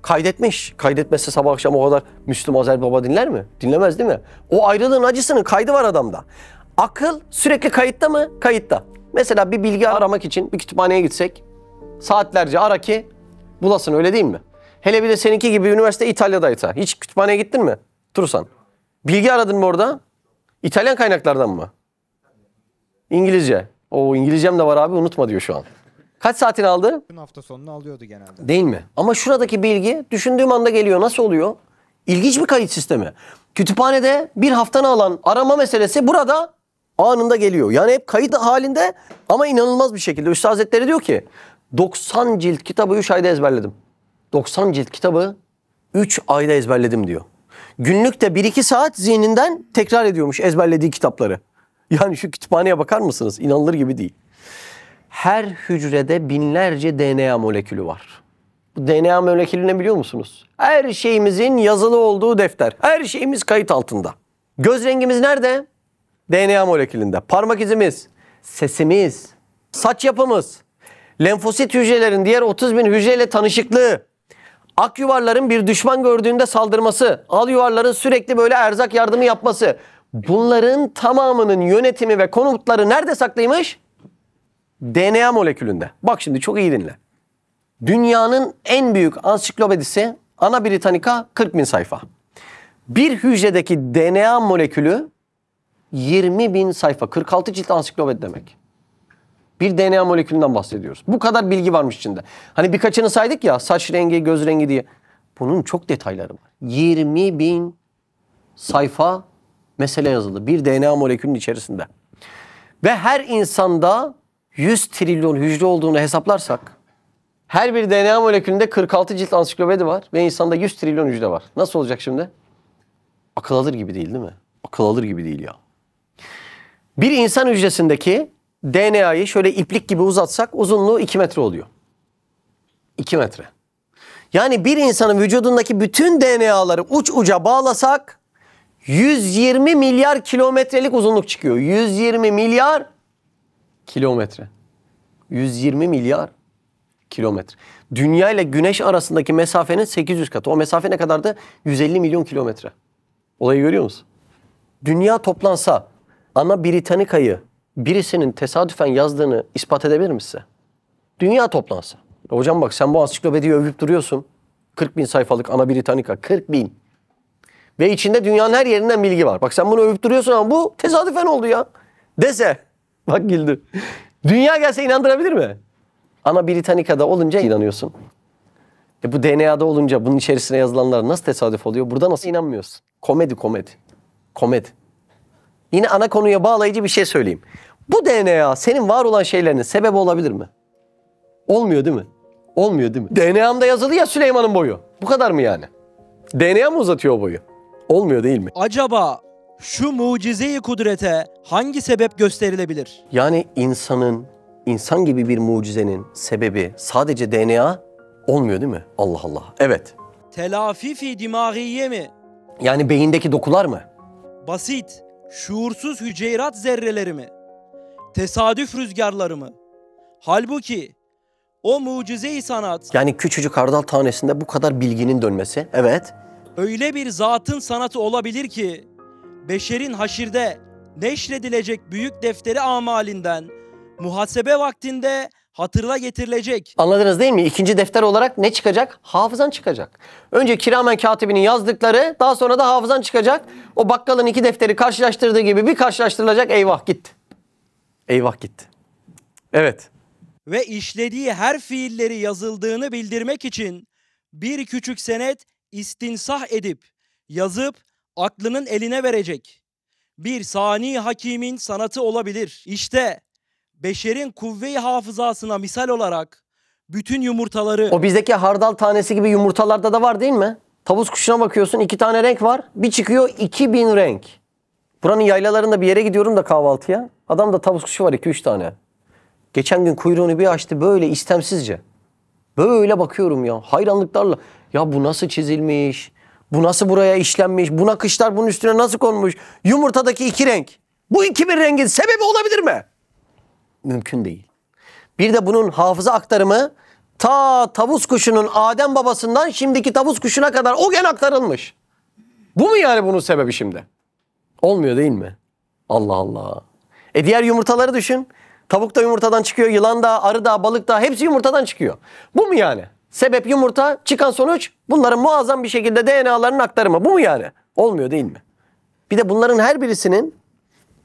Kaydetmiş. Kaydetmezse sabah akşam o kadar Müslüm Azer Baba dinler mi? Dinlemez değil mi? O ayrılığın acısının kaydı var adamda. Akıl sürekli kayıtta mı? Kayıtta. Mesela bir bilgi aramak için bir kütüphaneye gitsek saatlerce ara ki bulasın, öyle değil mi? Hele bir de seninki gibi üniversite İtalya'daysa. Hiç kütüphaneye gittin mi? Tursan. Bilgi aradın mı orada? İtalyan kaynaklardan mı? İngilizce. O İngilizcem de var abi, unutma diyor şu an. Kaç saatini aldı? Hafta sonunu alıyordu genelde. Değil mi? Ama şuradaki bilgi düşündüğüm anda geliyor. Nasıl oluyor? İlginç bir kayıt sistemi. Kütüphanede bir haftanı alan arama meselesi burada anında geliyor. Yani hep kayıt halinde ama inanılmaz bir şekilde. Üstad Hazretleri diyor ki 90 cilt kitabı 3 ayda ezberledim. 90 cilt kitabı 3 ayda ezberledim diyor. Günlükte 1-2 saat zihninden tekrar ediyormuş ezberlediği kitapları. Yani şu kütüphaneye bakar mısınız? İnanılır gibi değil. Her hücrede binlerce DNA molekülü var. Bu DNA molekülü ne biliyor musunuz? Her şeyimizin yazılı olduğu defter. Her şeyimiz kayıt altında. Göz rengimiz nerede? DNA molekülünde. Parmak izimiz, sesimiz, saç yapımız, lenfosit hücrelerin diğer 30 bin hücreyle tanışıklığı, ak yuvarların bir düşman gördüğünde saldırması, al yuvarların sürekli böyle erzak yardımı yapması. Bunların tamamının yönetimi ve komutları nerede saklıymış? DNA molekülünde. Bak şimdi çok iyi dinle. Dünyanın en büyük ansiklopedisi Ana Britannica 40.000 sayfa. Bir hücredeki DNA molekülü 20.000 sayfa. 46 cilt ansiklopedi demek. Bir DNA molekülünden bahsediyoruz. Bu kadar bilgi varmış içinde. Hani birkaçını saydık ya, saç rengi, göz rengi diye. Bunun çok detayları var. 20.000 sayfa mesele yazılı bir DNA molekülünün içerisinde. Ve her insanda 100 trilyon hücre olduğunu hesaplarsak her bir DNA molekülünde 46 cilt ansiklopedi var ve insanda 100 trilyon hücre var. Nasıl olacak şimdi? Akıl alır gibi değil mi? Akıl alır gibi değil ya. Bir insan hücresindeki DNA'yı şöyle iplik gibi uzatsak uzunluğu 2 metre oluyor. 2 metre. Yani bir insanın vücudundaki bütün DNA'ları uç uca bağlasak 120 milyar kilometrelik uzunluk çıkıyor. 120 milyar kilometre. 120 milyar kilometre. Dünya ile Güneş arasındaki mesafenin 800 katı. O mesafe ne kadardı? 150 milyon kilometre. Olayı görüyor musun? Dünya toplansa Ana Britannica'yı birisinin tesadüfen yazdığını ispat edebilir misin? Dünya toplansa. Hocam bak sen bu ansiklopediyi övüp duruyorsun. 40.000 sayfalık Ana Britannica. 40.000. Ve içinde dünyanın her yerinden bilgi var. Bak sen bunu övüp duruyorsun ama bu tesadüfen oldu ya. Dese. Bak güldü. Dünya gelse inandırabilir mi? Ana Britannica'da olunca inanıyorsun. Bu DNA'da olunca bunun içerisine yazılanlar nasıl tesadüf oluyor? Burada nasıl inanmıyorsun? Komedi. Komedi. Yine ana konuya bağlayıcı bir şey söyleyeyim. Bu DNA senin var olan şeylerinin sebebi olabilir mi? Olmuyor değil mi? Olmuyor değil mi? DNA'mda yazılı ya Süleyman'ın boyu. Bu kadar mı yani? DNA mı uzatıyor o boyu? Olmuyor değil mi? Acaba şu mucize-i kudrete hangi sebep gösterilebilir? Yani insan gibi bir mucizenin sebebi sadece DNA olmuyor değil mi? Allah Allah. Evet. Telafi fi dimagiye mi? Yani beyindeki dokular mı? Basit, şuursuz hüceyrat zerreleri mi? Tesadüf rüzgarları mı? Halbuki o mucize-i sanat Yani küçücük hardal tanesinde bu kadar bilginin dönmesi. Evet. öyle bir zatın sanatı olabilir ki beşerin haşirde neşredilecek büyük defteri amalinden muhasebe vaktinde hatırla getirilecek. Anladınız değil mi? İkinci defter olarak ne çıkacak? Hafızan çıkacak. Önce kiramen katibinin yazdıkları, daha sonra da hafızan çıkacak. O bakkalın iki defteri karşılaştırdığı gibi bir karşılaştırılacak. Eyvah gitti. Eyvah gitti. Evet. Ve işlediği her fiilleri yazıldığını bildirmek için bir küçük senet istinsah edip, yazıp aklının eline verecek. Bir sani hakimin sanatı olabilir. İşte beşerin kuvve-i hafızasına misal olarak bütün yumurtaları O bizdeki hardal tanesi gibi yumurtalarda da var değil mi? Tavus kuşuna bakıyorsun 2 tane renk var. Bir çıkıyor 2000 renk. Buranın yaylalarında bir yere gidiyorum da kahvaltıya. Adam da tavus kuşu var 2-3 tane. Geçen gün kuyruğunu bir açtı böyle istemsizce. Böyle bakıyorum ya hayranlıklarla. Ya bu nasıl çizilmiş? Bu nasıl buraya işlenmiş? Bu nakışlar bunun üstüne nasıl konmuş? Yumurtadaki 2 renk. Bu 2000 rengin sebebi olabilir mi? Mümkün değil. Bir de bunun hafıza aktarımı ta tavus kuşunun Adem babasından şimdiki tavus kuşuna kadar o gen aktarılmış. Bu mu yani bunun sebebi şimdi? Olmuyor değil mi? Allah Allah. Diğer yumurtaları düşün. Tavuk da yumurtadan çıkıyor, yılan da, arı da, balık da hepsi yumurtadan çıkıyor. Bu mu yani? Sebep yumurta, çıkan sonuç bunların muazzam bir şekilde DNA'larının aktarımı. Bu mu yani? Olmuyor değil mi? Bir de bunların her birisinin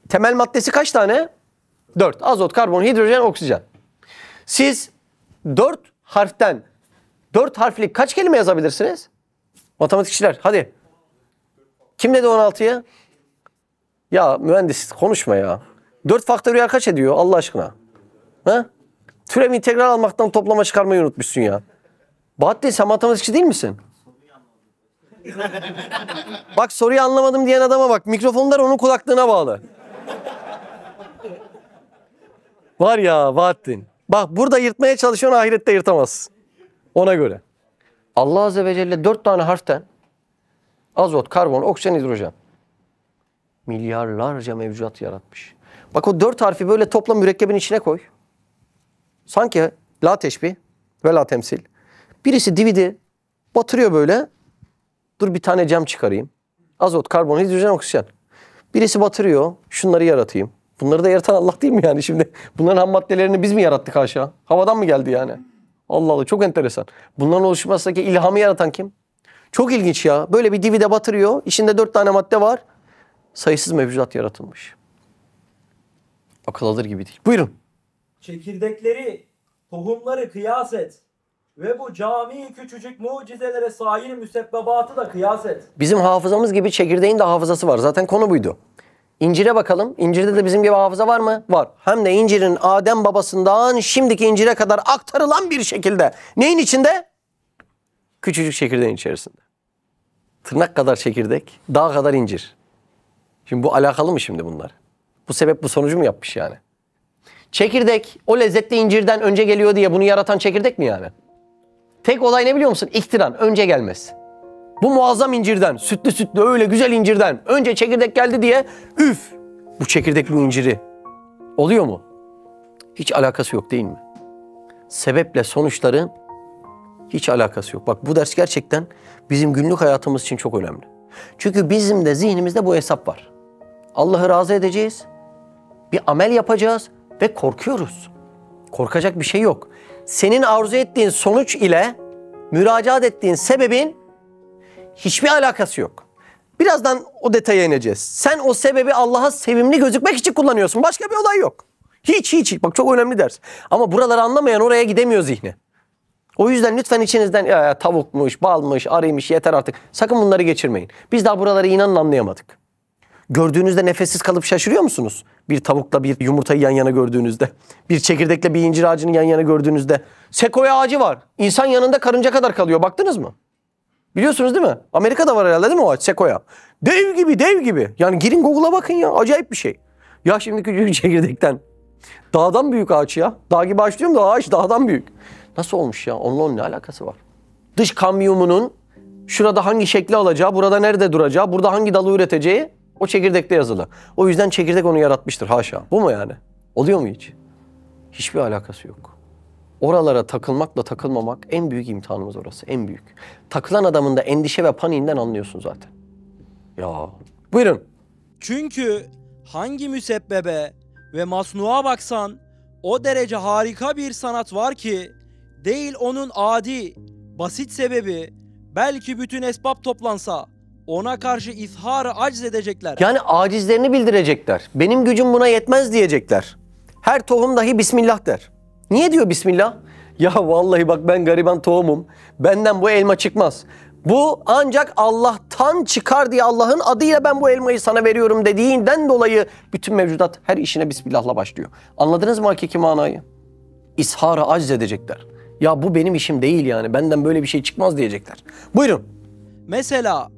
temel maddesi kaç tane? 4. Azot, karbon, hidrojen, oksijen. Siz 4 harften 4 harflik kaç kelime yazabilirsiniz? Matematikçiler hadi. Kim dedi 16'ya? Ya mühendis konuşma ya. 4 faktöriyel kaç ediyor Allah aşkına? Ha? Türev integral almaktan toplama çıkarmayı unutmuşsun ya. Bahattin sen matematikçi değil misin? Bak soruyu anlamadım diyen adama bak. Mikrofonlar onun kulaklığına bağlı. Var ya Bahattin. Bak burada yırtmaya çalışıyorsun ahirette yırtamazsın. Ona göre. Allah Azze ve Celle 4 tane harften azot, karbon, oksijen, hidrojen. Milyarlarca mevcuat yaratmış. Bak o 4 harfi böyle topla mürekkebin içine koy. Sanki la teşbih ve la temsil. Birisi dividi batırıyor böyle. Dur bir tane cam çıkarayım. Azot, karbon, hidrojen, oksijen. Birisi batırıyor. Şunları yaratayım. Bunları da yaratan Allah değil mi yani şimdi? Bunların ham maddelerini biz mi yarattık haşa? Havadan mı geldi yani? Allah Allah çok enteresan. Bunların oluşmasındaki ilhamı yaratan kim? Çok ilginç ya. Böyle bir divide batırıyor. İçinde 4 tane madde var. Sayısız mevcudat yaratılmış. Akıl alır gibi değil. Buyurun. Çekirdekleri, tohumları kıyas et. Ve bu cami küçücük mucizelere sair müsebbebatı da kıyas et. Bizim hafızamız gibi çekirdeğin de hafızası var. Zaten konu buydu. İncire bakalım. İncirde de bizim gibi hafıza var mı? Var. Hem de incirin Adem babasından şimdiki incire kadar aktarılan bir şekilde. Neyin içinde? Küçücük çekirdeğin içerisinde. Tırnak kadar çekirdek, dağ kadar incir. Şimdi bu alakalı mı şimdi bunlar? Bu sebep bu sonucu mu yapmış yani? Çekirdek o lezzetli incirden önce geliyor diye bunu yaratan çekirdek mi yani? Tek olay ne biliyor musun? İhtiran. Önce gelmez. Bu muazzam incirden, sütlü sütlü öyle güzel incirden önce çekirdek geldi diye üf bu çekirdek bu inciri. Oluyor mu? Hiç alakası yok değil mi? Sebeple sonuçların hiç alakası yok. Bak bu ders gerçekten bizim günlük hayatımız için çok önemli. Çünkü bizim de zihnimizde bu hesap var. Allah'ı razı edeceğiz, bir amel yapacağız ve korkuyoruz. Korkacak bir şey yok. Senin arzu ettiğin sonuç ile müracaat ettiğin sebebin hiçbir alakası yok. Birazdan o detaya ineceğiz. Sen o sebebi Allah'a sevimli gözükmek için kullanıyorsun. Başka bir olay yok. Hiç. Bak çok önemli ders. Ama buraları anlamayan oraya gidemiyor zihni. O yüzden lütfen içinizden ya, tavukmuş, balmış, arıymış yeter artık. Sakın bunları geçirmeyin. Biz daha buraları inanın anlayamadık. Gördüğünüzde nefessiz kalıp şaşırıyor musunuz? Bir tavukla bir yumurtayı yan yana gördüğünüzde. Bir çekirdekle bir incir ağacını yan yana gördüğünüzde. Sekoya ağacı var. İnsan yanında karınca kadar kalıyor. Baktınız mı? Biliyorsunuz değil mi? Amerika'da var herhalde değil mi o ağaç? Sekoya. Dev gibi, dev gibi. Yani girin Google'a bakın ya. Acayip bir şey. Ya şimdi küçük çekirdekten. Dağdan büyük ağaç ya. Dağ gibi ağaç diyorum da ağaç dağdan büyük. Nasıl olmuş ya? Onunla ne alakası var? Dış kamyumunun şurada hangi şekli alacağı, burada nerede duracağı, burada hangi dalı üreteceği o çekirdekte yazılı. O yüzden çekirdek onu yaratmıştır haşa. Bu mu yani? Oluyor mu hiç? Hiçbir alakası yok. Oralara takılmakla takılmamak en büyük imtihanımız orası. En büyük. Takılan adamın da endişe ve paniğinden anlıyorsun zaten. Ya buyurun. Çünkü hangi müsebbebe ve masnuğa baksan o derece harika bir sanat var ki değil onun adi, basit sebebi belki bütün esbab toplansa ona karşı izhar-ı acz edecekler. Yani acizlerini bildirecekler. Benim gücüm buna yetmez diyecekler. Her tohum dahi Bismillah der. Niye diyor Bismillah? Ya vallahi bak ben gariban tohumum. Benden bu elma çıkmaz. Bu ancak Allah'tan çıkar diye Allah'ın adıyla ben bu elmayı sana veriyorum dediğinden dolayı bütün mevcudat her işine Bismillah'la başlıyor. Anladınız mı hakiki manayı? İshara acz edecekler. Ya bu benim işim değil yani. Benden böyle bir şey çıkmaz diyecekler. Buyurun. Mesela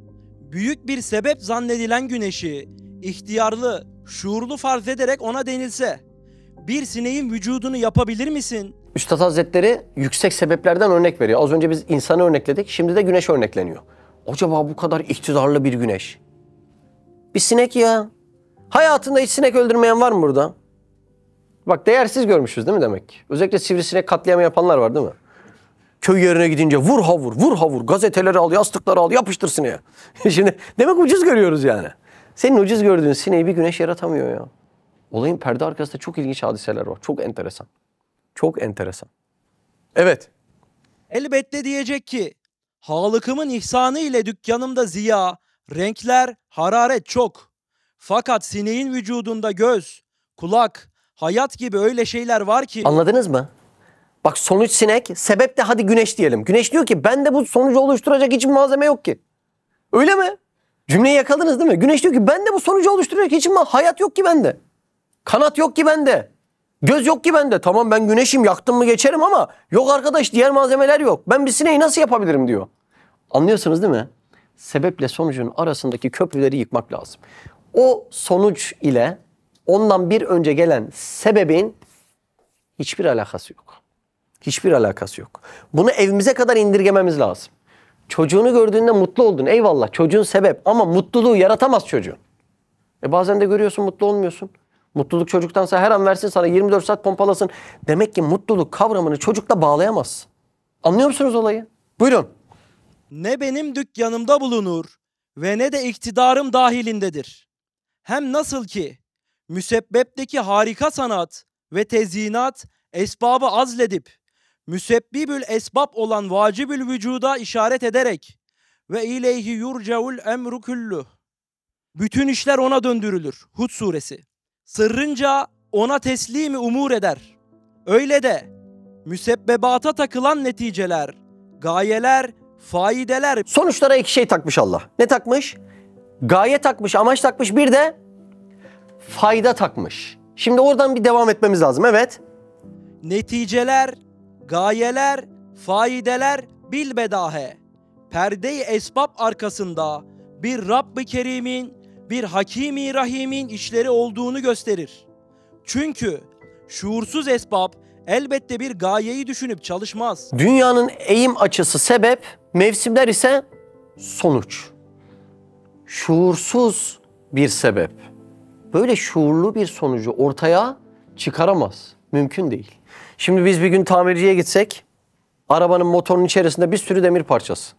büyük bir sebep zannedilen güneşi ihtiyarlı, şuurlu farz ederek ona denilse, bir sineğin vücudunu yapabilir misin? Üstad Hazretleri yüksek sebeplerden örnek veriyor. Az önce biz insanı örnekledik. Şimdi de güneş örnekleniyor. Acaba bu kadar iktidarlı bir güneş? Bir sinek ya. Hayatında hiç sinek öldürmeyen var mı burada? Bak değersiz görmüşüz değil mi demek? Özellikle sivrisinek katliamı yapanlar var değil mi? Köy yerine gidince vur ha vur, vur ha vur. Gazeteleri al, yastıkları al, yapıştır sineğe. Şimdi demek ucuz görüyoruz yani. Senin ucuz gördüğün sineği bir güneş yaratamıyor ya. Olayın perde arkasında çok ilginç hadiseler var. Çok enteresan. Çok enteresan. Evet. Elbette diyecek ki, Halık'ımın ihsanı ile dükkanımda ziya, renkler, hararet çok. Fakat sineğin vücudunda göz, kulak, hayat gibi öyle şeyler var ki... Anladınız mı? Bak sonuç sinek, sebep de hadi güneş diyelim. Güneş diyor ki bende bu sonucu oluşturacak hiçbir malzeme yok ki. Öyle mi? Cümleyi yakaladınız değil mi? Güneş diyor ki bende bu sonucu oluşturacak hiçbir hayat yok ki bende. Kanat yok ki bende. Göz yok ki bende. Tamam ben güneşim, yaktım mı geçerim ama yok arkadaş, diğer malzemeler yok. Ben bir sineği nasıl yapabilirim diyor. Anlıyorsunuz değil mi? Sebeple sonucun arasındaki köprüleri yıkmak lazım. O sonuç ile ondan bir önce gelen sebebin hiçbir alakası yok. Hiçbir alakası yok. Bunu evimize kadar indirgememiz lazım. Çocuğunu gördüğünde mutlu oldun. Eyvallah, çocuğun sebep ama mutluluğu yaratamaz çocuğun. Bazen de görüyorsun mutlu olmuyorsun. Mutluluk çocuktansa her an versin sana 24 saat pompalasın. Demek ki mutluluk kavramını çocukla bağlayamazsın. Anlıyor musunuz olayı? Buyurun. Ne benim dükkanımda bulunur ve ne de iktidarım dahilindedir. Hem nasıl ki müsebbepteki harika sanat ve tezyinat esbabı azledip müsebbibül esbab olan vacibül vücuda işaret ederek ve ileyhi yurcaul emru kulluh. Bütün işler ona döndürülür. Hud suresi. Sırrınca ona teslimi umur eder. Öyle de müsebbebata takılan neticeler, gayeler, faideler... Sonuçlara iki şey takmış Allah. Ne takmış? Gaye takmış, amaç takmış, bir de fayda takmış. Şimdi oradan bir devam etmemiz lazım. Evet. Neticeler, gayeler, faideler bilbedahe. Perde-i esbab arkasında bir Rabb-ı Kerim'in, bir Hakim-i Rahim'in işleri olduğunu gösterir. Çünkü şuursuz esbab elbette bir gayeyi düşünüp çalışmaz. Dünyanın eğim açısı sebep, mevsimler ise sonuç. Şuursuz bir sebep böyle şuurlu bir sonucu ortaya çıkaramaz. Mümkün değil. Şimdi biz bir gün tamirciye gitsek, arabanın motorunun içerisinde bir sürü demir parçası.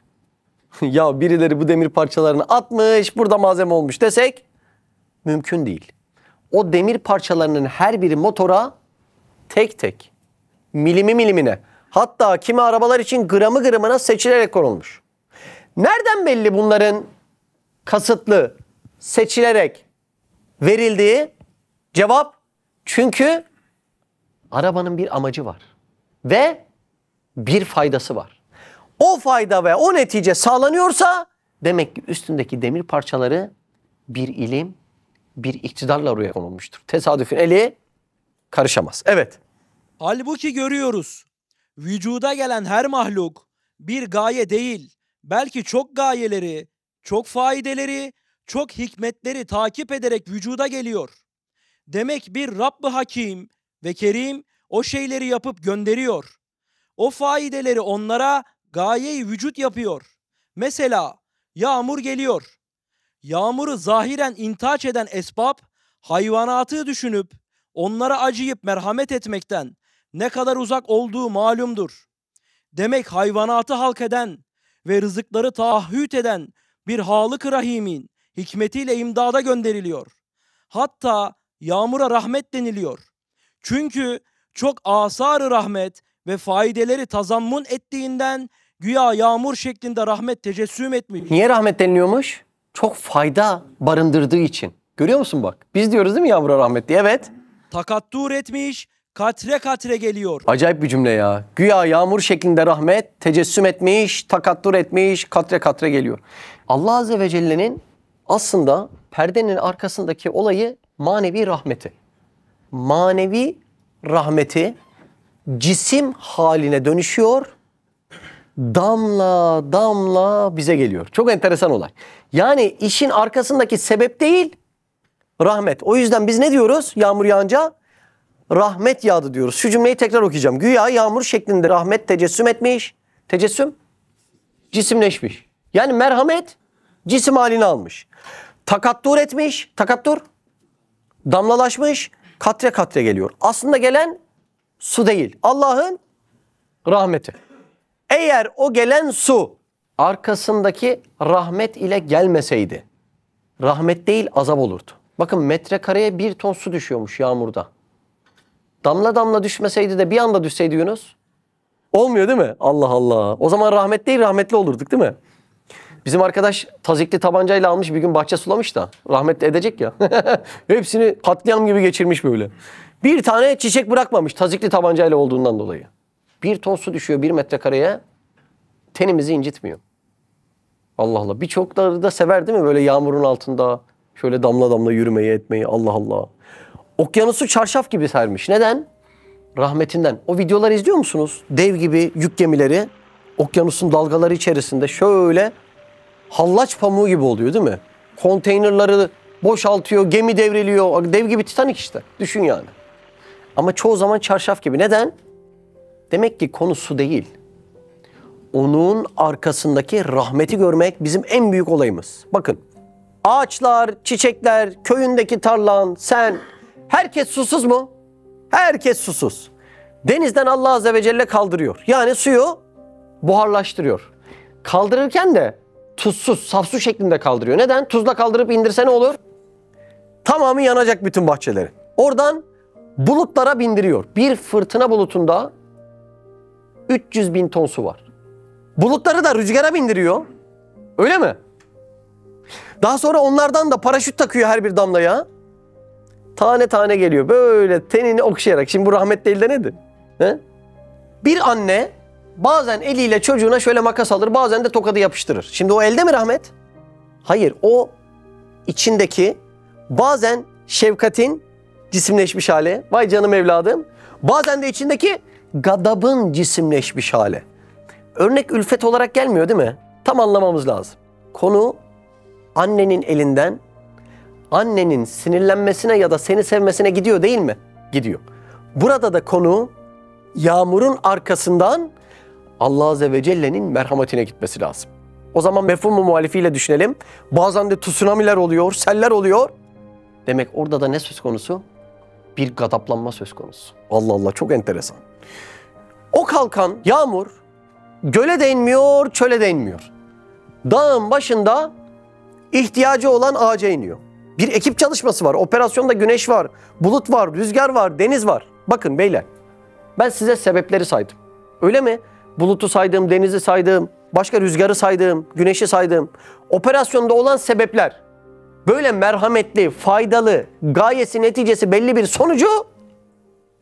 Ya birileri bu demir parçalarını atmış, burada malzeme olmuş desek mümkün değil. O demir parçalarının her biri motora tek tek, milimi milimine, hatta kimi arabalar için gramı gramına seçilerek konulmuş. Nereden belli bunların kasıtlı, seçilerek verildiği? Cevap, çünkü arabanın bir amacı var ve bir faydası var. O fayda ve o netice sağlanıyorsa demek ki üstündeki demir parçaları bir ilim, bir iktidarla oraya konulmuştur. Tesadüfün eli karışamaz. Evet. Halbuki görüyoruz, vücuda gelen her mahluk bir gaye değil, belki çok gayeleri, çok faydeleri, çok hikmetleri takip ederek vücuda geliyor. Demek bir Rabb-ı Hakim ve Kerim o şeyleri yapıp gönderiyor. O faydeleri onlara gaye-i vücut yapıyor. Mesela yağmur geliyor. Yağmuru zahiren intaç eden esbab, hayvanatı düşünüp onlara acıyıp merhamet etmekten ne kadar uzak olduğu malumdur. Demek hayvanatı halk eden ve rızıkları taahhüt eden bir Halık-ı Rahim'in hikmetiyle imdada gönderiliyor. Hatta yağmura rahmet deniliyor. Çünkü çok asar-ı rahmet ve faydeleri tazammun ettiğinden güya yağmur şeklinde rahmet tecessüm etmiş. Niye rahmet deniliyormuş? Çok fayda barındırdığı için. Görüyor musun bak? Biz diyoruz değil mi yağmura rahmet diye? Evet. Takattur etmiş, katre katre geliyor. Acayip bir cümle ya. Güya yağmur şeklinde rahmet tecessüm etmiş, takattur etmiş, katre katre geliyor. Allah Azze ve Celle'nin aslında perdenin arkasındaki olayı manevi rahmeti. Manevi rahmeti cisim haline dönüşüyor damla damla bize geliyor. Çok enteresan olay. Yani işin arkasındaki sebep değil, rahmet. O yüzden biz ne diyoruz yağmur yağınca? Rahmet yağdı diyoruz. Şu cümleyi tekrar okuyacağım. Güya yağmur şeklinde rahmet tecessüm etmiş. Tecessüm cisimleşmiş. Yani merhamet cisim halini almış. Takattur etmiş. Takattur damlalaşmış. Katre katre geliyor. Aslında gelen su değil. Allah'ın rahmeti. Eğer o gelen su arkasındaki rahmet ile gelmeseydi, rahmet değil azap olurdu. Bakın metrekareye 1 ton su düşüyormuş yağmurda. Damla damla düşmeseydi de bir anda düşseydi Yunus. Olmuyor değil mi? Allah Allah. O zaman rahmet değil rahmetli olurduk değil mi? Bizim arkadaş tazikli tabancayla almış bir gün bahçe sulamış da. Rahmetli edecek ya. Hepsini katliam gibi geçirmiş böyle. Bir tane çiçek bırakmamış tazikli tabancayla olduğundan dolayı. 1 ton su düşüyor 1 metrekareye. Tenimizi incitmiyor. Allah Allah. Birçokları da sever değil mi? Böyle yağmurun altında şöyle damla damla yürümeyi etmeyi. Allah Allah. Okyanusu çarşaf gibi sermiş. Neden? Rahmetinden. O videoları izliyor musunuz? Dev gibi yük gemileri okyanusun dalgaları içerisinde şöyle hallaç pamuğu gibi oluyor değil mi? Konteynerları boşaltıyor, gemi devriliyor. Dev gibi Titanic işte. Düşün yani. Ama çoğu zaman çarşaf gibi. Neden? Demek ki konu su değil. Onun arkasındaki rahmeti görmek bizim en büyük olayımız. Bakın. Ağaçlar, çiçekler, köyündeki tarlan, sen. Herkes susuz mu? Herkes susuz. Denizden Allah Azze ve Celle kaldırıyor. Yani suyu buharlaştırıyor. Kaldırırken de tuzsuz, saf su şeklinde kaldırıyor. Neden? Tuzla kaldırıp indirse ne olur? Tamamı yanacak bütün bahçeleri. Oradan bulutlara bindiriyor. Bir fırtına bulutunda 300 bin ton su var. Bulutları da rüzgara bindiriyor. Öyle mi? Daha sonra onlardan da paraşüt takıyor her bir damlaya. Tane tane geliyor. Böyle tenini okşayarak. Şimdi bu rahmet değil de nedir? He? Bir anne bazen eliyle çocuğuna şöyle makas alır, bazen de tokadı yapıştırır. Şimdi o elde mi rahmet? Hayır. O içindeki bazen şefkatin cisimleşmiş hali. Vay canım evladım. Bazen de içindeki gadabın cisimleşmiş hali. Örnek ülfet olarak gelmiyor değil mi? Tam anlamamız lazım. Konu annenin elinden annenin sinirlenmesine ya da seni sevmesine gidiyor değil mi? Gidiyor. Burada da konu yağmurun arkasından Allah Azze ve Celle'nin merhametine gitmesi lazım. O zaman mefhum-u muhalifiyle düşünelim. Bazen de tsunamiler oluyor, seller oluyor. Demek orada da ne söz konusu? Bir gadaplanma söz konusu. Allah Allah, çok enteresan. O kalkan yağmur göle de inmiyor, çöle de inmiyor. Dağın başında ihtiyacı olan ağaca iniyor. Bir ekip çalışması var. Operasyonda güneş var, bulut var, rüzgar var, deniz var. Bakın beyler, ben size sebepleri saydım. Öyle mi? Bulutu saydım, denizi saydım, başka rüzgarı saydım, güneşi saydım. Operasyonda olan sebepler böyle merhametli, faydalı, gayesi, neticesi belli bir sonucu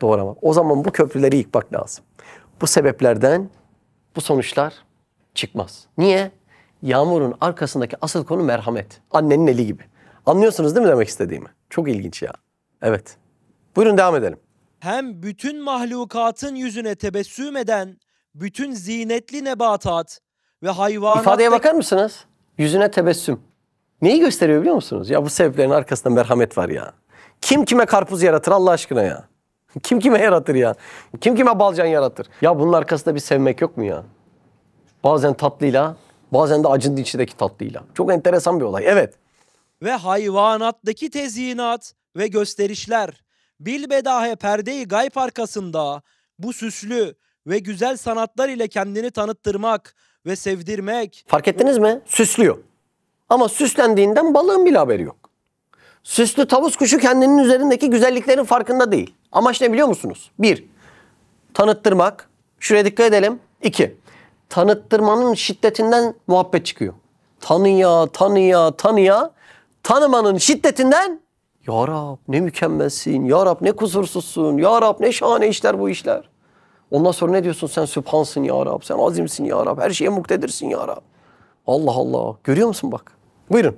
doğuramaz. O zaman bu köprüleri yıkmak lazım. Bu sebeplerden bu sonuçlar çıkmaz. Niye? Yağmurun arkasındaki asıl konu merhamet. Annenin eli gibi. Anlıyorsunuz değil mi demek istediğimi? Çok ilginç ya. Evet. Buyurun devam edelim. Hem bütün mahlukatın yüzüne tebessüm eden bütün zinetli nebatat ve hayvanat... İfadeye bakar mısınız? Yüzüne tebessüm. Neyi gösteriyor biliyor musunuz? Ya bu sebeplerin arkasında merhamet var ya. Kim kime karpuz yaratır Allah aşkına ya? Kim kime yaratır ya? Kim kime balcan yaratır? Ya bunun arkasında bir sevmek yok mu ya? Bazen tatlıyla, bazen de acının içindeki tatlıyla. Çok enteresan bir olay. Evet. Ve hayvanattaki tezyinat ve gösterişler bilbedahe perde-i gayb arkasında bu süslü ve güzel sanatlar ile kendini tanıttırmak ve sevdirmek. Fark ettiniz mi? Süslüyor. Ama süslendiğinden balığın bile haberi yok. Süslü tavus kuşu kendinin üzerindeki güzelliklerin farkında değil. Amaç ne biliyor musunuz? 1. Tanıttırmak. Şuraya dikkat edelim. 2. Tanıttırmanın şiddetinden muhabbet çıkıyor. Tanıya, tanıya, tanıya. Tanımanın şiddetinden Ya Rab ne mükemmelsin, Ya Rab ne kusursuzsun, Ya Rab ne şahane işler bu işler. Ondan sonra ne diyorsun sen sübhansın Ya Rab, sen azimsin Ya Rab, her şeye muktedirsin Ya Rab. Allah Allah, görüyor musun bak? Buyurun.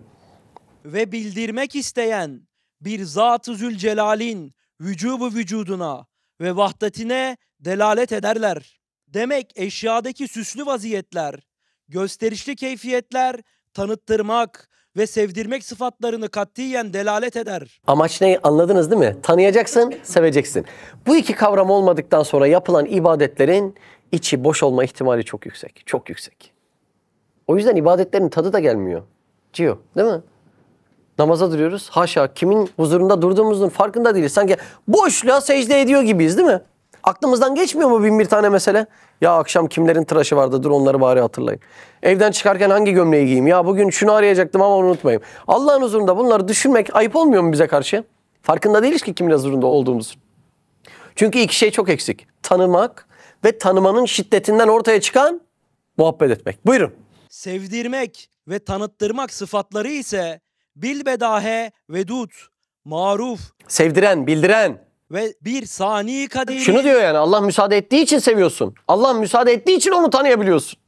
Ve bildirmek isteyen bir Zat-ı Zülcelal'in vücubu vücuduna ve vahdetine delalet ederler. Demek eşyadaki süslü vaziyetler, gösterişli keyfiyetler, tanıttırmak ve sevdirmek sıfatlarını katiyen delalet eder. Amaç ne? Anladınız değil mi? Tanıyacaksın, seveceksin. Bu iki kavram olmadıktan sonra yapılan ibadetlerin içi boş olma ihtimali çok yüksek. Çok yüksek. O yüzden ibadetlerin tadı da gelmiyor. Ciyo, değil mi? Namaza duruyoruz. Haşa, kimin huzurunda durduğumuzun farkında değiliz. Sanki boşluğa secde ediyor gibiyiz, değil mi? Aklımızdan geçmiyor mu bin bir tane mesele? Ya akşam kimlerin tıraşı vardı, dur onları bari hatırlayayım. Evden çıkarken hangi gömleği giyeyim? Ya bugün şunu arayacaktım ama unutmayayım. Allah'ın huzurunda bunları düşünmek ayıp olmuyor mu bize karşı? Farkında değiliz ki kimin huzurunda olduğumuz. Çünkü iki şey çok eksik. Tanımak ve tanımanın şiddetinden ortaya çıkan muhabbet etmek. Buyurun. Sevdirmek ve tanıttırmak sıfatları ise bilbedahe, vedud, maruf Sevdiren, bildiren. ve bir sani kaderi. Şunu diyor yani, Allah müsaade ettiği için seviyorsun. Allah müsaade ettiği için onu tanıyabiliyorsun.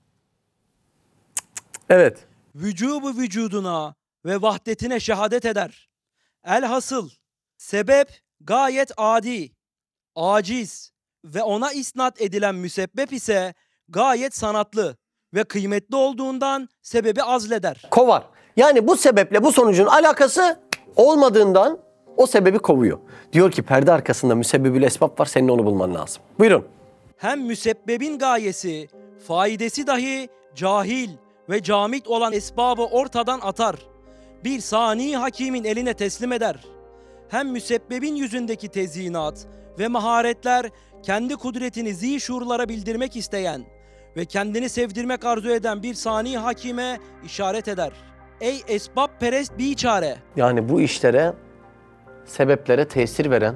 Evet. Vücubu vücuduna ve vahdetine şehadet eder. Elhasıl sebep gayet adi, aciz ve ona isnat edilen müsebbep ise gayet sanatlı ve kıymetli olduğundan sebebi azleder. Kovar. Yani bu sebeple bu sonucun alakası olmadığından o sebebi kovuyor. Diyor ki perde arkasında müsebbibül esbab var, senin onu bulman lazım. Buyurun. Hem müsebbebin gayesi, faidesi dahi cahil ve camit olan esbabı ortadan atar. Bir sani hakimin eline teslim eder. Hem müsebbebin yüzündeki tezyinat ve maharetler kendi kudretini zişurlara bildirmek isteyen ve kendini sevdirmek arzu eden bir sani hakime işaret eder. Ey esbab perest biçare! Yani bu işlere, sebeplere tesir veren,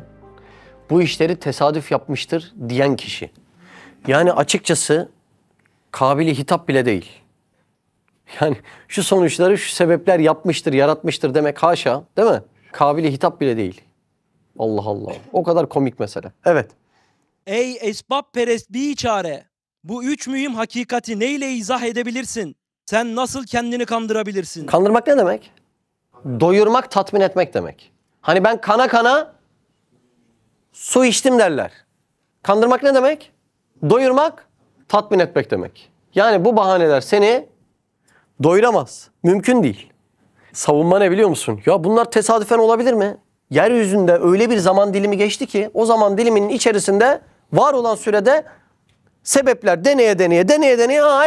bu işleri tesadüf yapmıştır diyen kişi. Yani açıkçası kabili hitap bile değil. Yani şu sonuçları şu sebepler yapmıştır, yaratmıştır demek haşa, değil mi? Kabili hitap bile değil. Allah Allah. O kadar komik mesele. Evet. Ey esbab perest biçare! Bu üç mühim hakikati neyle izah edebilirsin? Sen nasıl kendini kandırabilirsin? Kandırmak ne demek? Doyurmak, tatmin etmek demek. Hani ben kana kana su içtim derler. Kandırmak ne demek? Doyurmak, tatmin etmek demek. Yani bu bahaneler seni doyuramaz. Mümkün değil. Savunma ne biliyor musun? Ya bunlar tesadüfen olabilir mi? Yeryüzünde öyle bir zaman dilimi geçti ki o zaman diliminin içerisinde var olan sürede sebepler deneye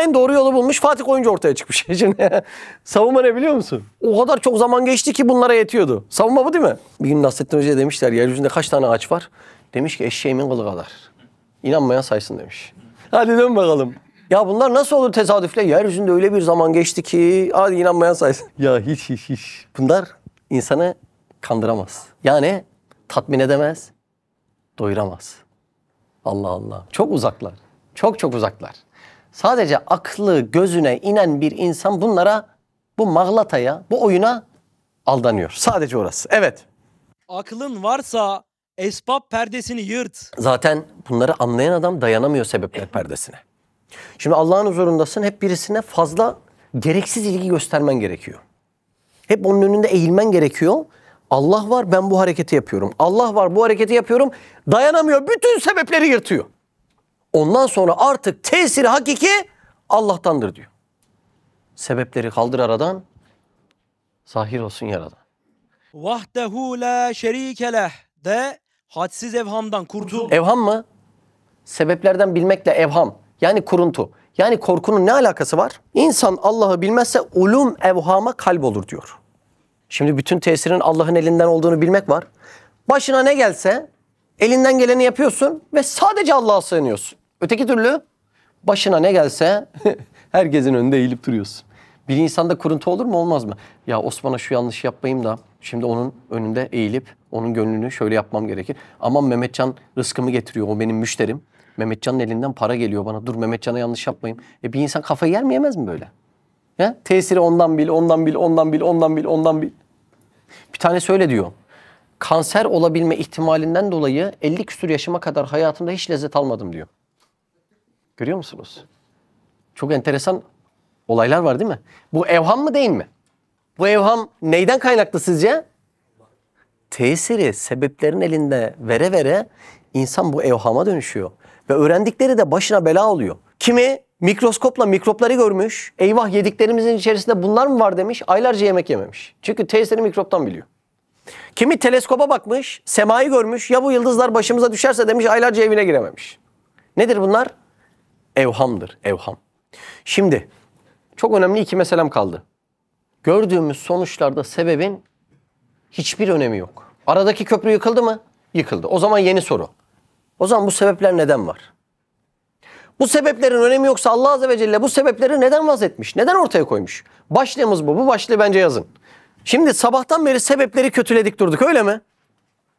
en doğru yolu bulmuş, Fatih Oyuncu ortaya çıkmış. Şimdi savunma ne biliyor musun? O kadar çok zaman geçti ki bunlara yetiyordu. Savunma bu değil mi? Bir gün Nasrettin Hoca'ya demişler yeryüzünde kaç tane ağaç var? Demiş ki eşeğimin kılı kadar. İnanmayan saysın demiş. Hadi dön bakalım. Ya bunlar nasıl olur tesadüfle? Yeryüzünde öyle bir zaman geçti ki hadi inanmayan saysın. Ya hiç. Bunlar insanı kandıramaz. Yani tatmin edemez, doyuramaz. Allah Allah. Çok uzaklar. Çok uzaklar. Sadece aklı gözüne inen bir insan bunlara, bu mağlataya, bu oyuna aldanıyor. Sadece orası. Evet. Aklın varsa esbab perdesini yırt. Zaten bunları anlayan adam dayanamıyor sebepler perdesine. Şimdi Allah'ın huzurundasın, hep birisine fazla gereksiz ilgi göstermen gerekiyor. Hep onun önünde eğilmen gerekiyor. Allah var, ben bu hareketi yapıyorum. Allah var, bu hareketi yapıyorum. Dayanamıyor, bütün sebepleri yırtıyor. Ondan sonra artık tesiri hakiki Allah'tandır diyor. Sebepleri kaldır aradan, zahir olsun yaradan. Vahdehu la şerike leh de hadsiz evhamdan kurtul. Evham mı? Sebeplerden bilmekle evham. Yani kuruntu. Yani korkunun ne alakası var? İnsan Allah'ı bilmezse ulum evhama kalp olur diyor. Şimdi bütün tesirin Allah'ın elinden olduğunu bilmek var. Başına ne gelse elinden geleni yapıyorsun ve sadece Allah'a sığınıyorsun. Öteki türlü başına ne gelse herkesin önünde eğilip duruyorsun. Bir insanda kuruntu olur mu olmaz mı? Ya Osman'a şu yanlış yapmayayım da şimdi onun önünde eğilip onun gönlünü şöyle yapmam gerekir. Aman Mehmetcan rızkımı getiriyor, o benim müşterim. Mehmetcan'ın elinden para geliyor bana, dur Mehmetcan'a yanlış yapmayayım. Bir insan kafayı yer mi yemez mi böyle? Ya? Tesiri ondan bil. Bir tanesi öyle diyor. Kanser olabilme ihtimalinden dolayı 50 küsur yaşıma kadar hayatımda hiç lezzet almadım diyor. Görüyor musunuz? Çok enteresan olaylar var değil mi? Bu evham mı değil mi? Bu evham neyden kaynaklı sizce? Tesiri sebeplerin elinde vere vere İnsan bu evhama dönüşüyor. Ve öğrendikleri de başına bela oluyor. Kimi mikroskopla mikropları görmüş. Eyvah, yediklerimizin içerisinde bunlar mı var demiş. Aylarca yemek yememiş. Çünkü tesiri mikroptan biliyor. Kimi teleskoba bakmış, semayı görmüş. Ya bu yıldızlar başımıza düşerse demiş, aylarca evine girememiş. Nedir bunlar? Evhamdır, evham. Şimdi çok önemli iki meselem kaldı. Gördüğümüz sonuçlarda sebebin hiçbir önemi yok. Aradaki köprü yıkıldı mı? Yıkıldı. O zaman yeni soru. O zaman bu sebepler neden var? Bu sebeplerin önemi yoksa Allah Azze ve Celle bu sebepleri neden vazetmiş? Neden ortaya koymuş? Başlığımız bu. Bu başlığı bence yazın. Şimdi sabahtan beri sebepleri kötüledik durduk, öyle mi?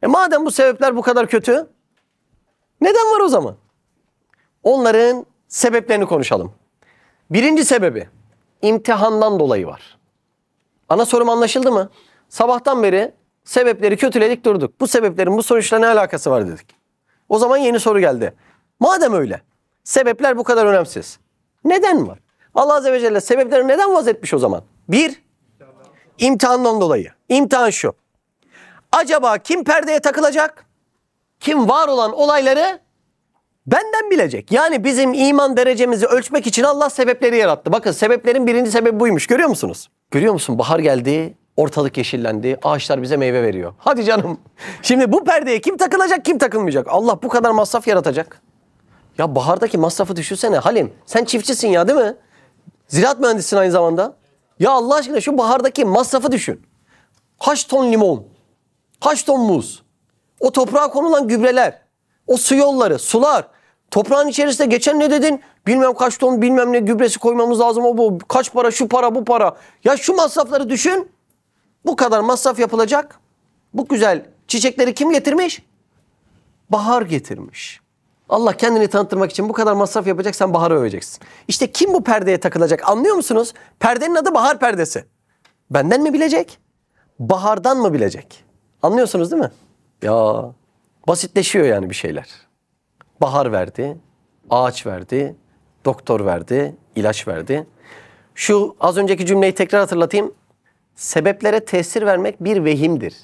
Madem bu sebepler bu kadar kötü, neden var o zaman? Onların sebeplerini konuşalım. Birinci sebebi imtihandan dolayı var. Ana sorum anlaşıldı mı? Sabahtan beri sebepleri kötüledik durduk. Bu sebeplerin bu sonuçla ne alakası var dedik. O zaman yeni soru geldi. Madem öyle, sebepler bu kadar önemsiz. Neden var? Allah Azze ve Celle sebepleri neden vazetmiş o zaman? Bir, imtihandan dolayı. İmtihan şu. Acaba kim perdeye takılacak? Kim var olan olayları benden bilecek. Yani bizim iman derecemizi ölçmek için Allah sebepleri yarattı. Bakın, sebeplerin birinci sebebi buymuş. Görüyor musunuz? Görüyor musun? Bahar geldi, ortalık yeşillendi, ağaçlar bize meyve veriyor. Hadi canım. Şimdi bu perdeye kim takılacak, kim takılmayacak? Allah bu kadar masraf yaratacak. Ya bahardaki masrafı düşünsene Halim. Sen çiftçisin ya, değil mi? Ziraat mühendisisin aynı zamanda. Ya Allah aşkına şu bahardaki masrafı düşün. Kaç ton limon, kaç ton muz, o toprağa konulan gübreler, o su yolları, sular, toprağın içerisinde geçen ne dedin? Bilmem kaç ton bilmem ne gübresi koymamız lazım, o bu. Kaç para, şu para, bu para. Ya şu masrafları düşün. Bu kadar masraf yapılacak. Bu güzel çiçekleri kim getirmiş? Bahar getirmiş. Allah kendini tanıtırmak için bu kadar masraf yapacak, sen baharı öveceksin. İşte kim bu perdeye takılacak, anlıyor musunuz? Perdenin adı bahar perdesi. Benden mi bilecek? Bahardan mı bilecek? Anlıyorsunuz değil mi? Ya basitleşiyor yani bir şeyler. Bahar verdi, ağaç verdi, doktor verdi, ilaç verdi. Şu az önceki cümleyi tekrar hatırlatayım. Sebeplere tesir vermek bir vehimdir.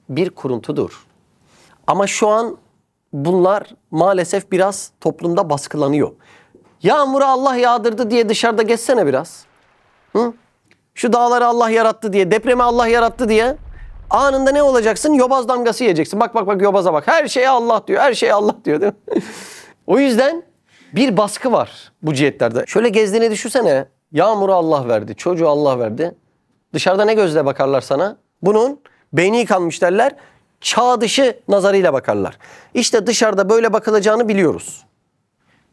Bir kuruntudur. Ama şu an bunlar maalesef biraz toplumda baskılanıyor. Yağmuru Allah yağdırdı diye dışarıda geçsene biraz. Hı? Şu dağları Allah yarattı diye, depremi Allah yarattı diye anında ne olacaksın? Yobaz damgası yiyeceksin. Bak bak bak, yobaza bak. Her şeye Allah diyor. Her şeye Allah diyor, değil mi? O yüzden bir baskı var bu cihetlerde. Şöyle gezdiğini düşünsene. Yağmuru Allah verdi. Çocuğu Allah verdi. Dışarıda ne gözle bakarlar sana? Bunun beyni yıkanmış derler. Çağ dışı nazarıyla bakarlar. İşte dışarıda böyle bakılacağını biliyoruz.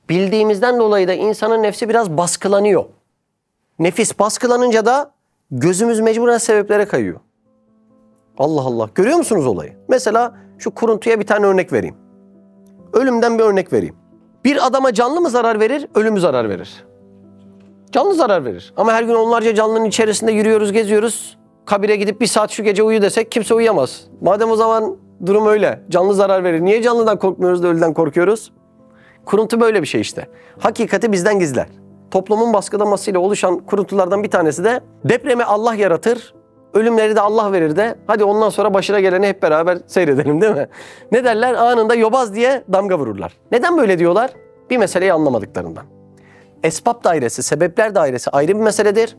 Bildiğimizden dolayı da insanın nefsi biraz baskılanıyor. Nefis baskılanınca da gözümüz mecburen sebeplere kayıyor. Allah Allah. Görüyor musunuz olayı? Mesela şu kuruntuya bir tane örnek vereyim. Ölümden bir örnek vereyim. Bir adama canlı mı zarar verir, ölü mü zarar verir? Canlı zarar verir. Ama her gün onlarca canlının içerisinde yürüyoruz, geziyoruz. Kabire gidip bir saat şu gece uyu desek kimse uyuyamaz. Madem o zaman durum öyle. Canlı zarar verir. Niye canlıdan korkmuyoruz da ölüden korkuyoruz? Kuruntu böyle bir şey işte. Hakikati bizden gizler. Toplumun baskılamasıyla oluşan kuruntulardan bir tanesi de depremi Allah yaratır, ölümleri de Allah verir de hadi ondan sonra başına geleni hep beraber seyredelim, değil mi? Ne derler? Anında yobaz diye damga vururlar. Neden böyle diyorlar? Bir meseleyi anlamadıklarından. Esbab dairesi, sebepler dairesi ayrı bir meseledir.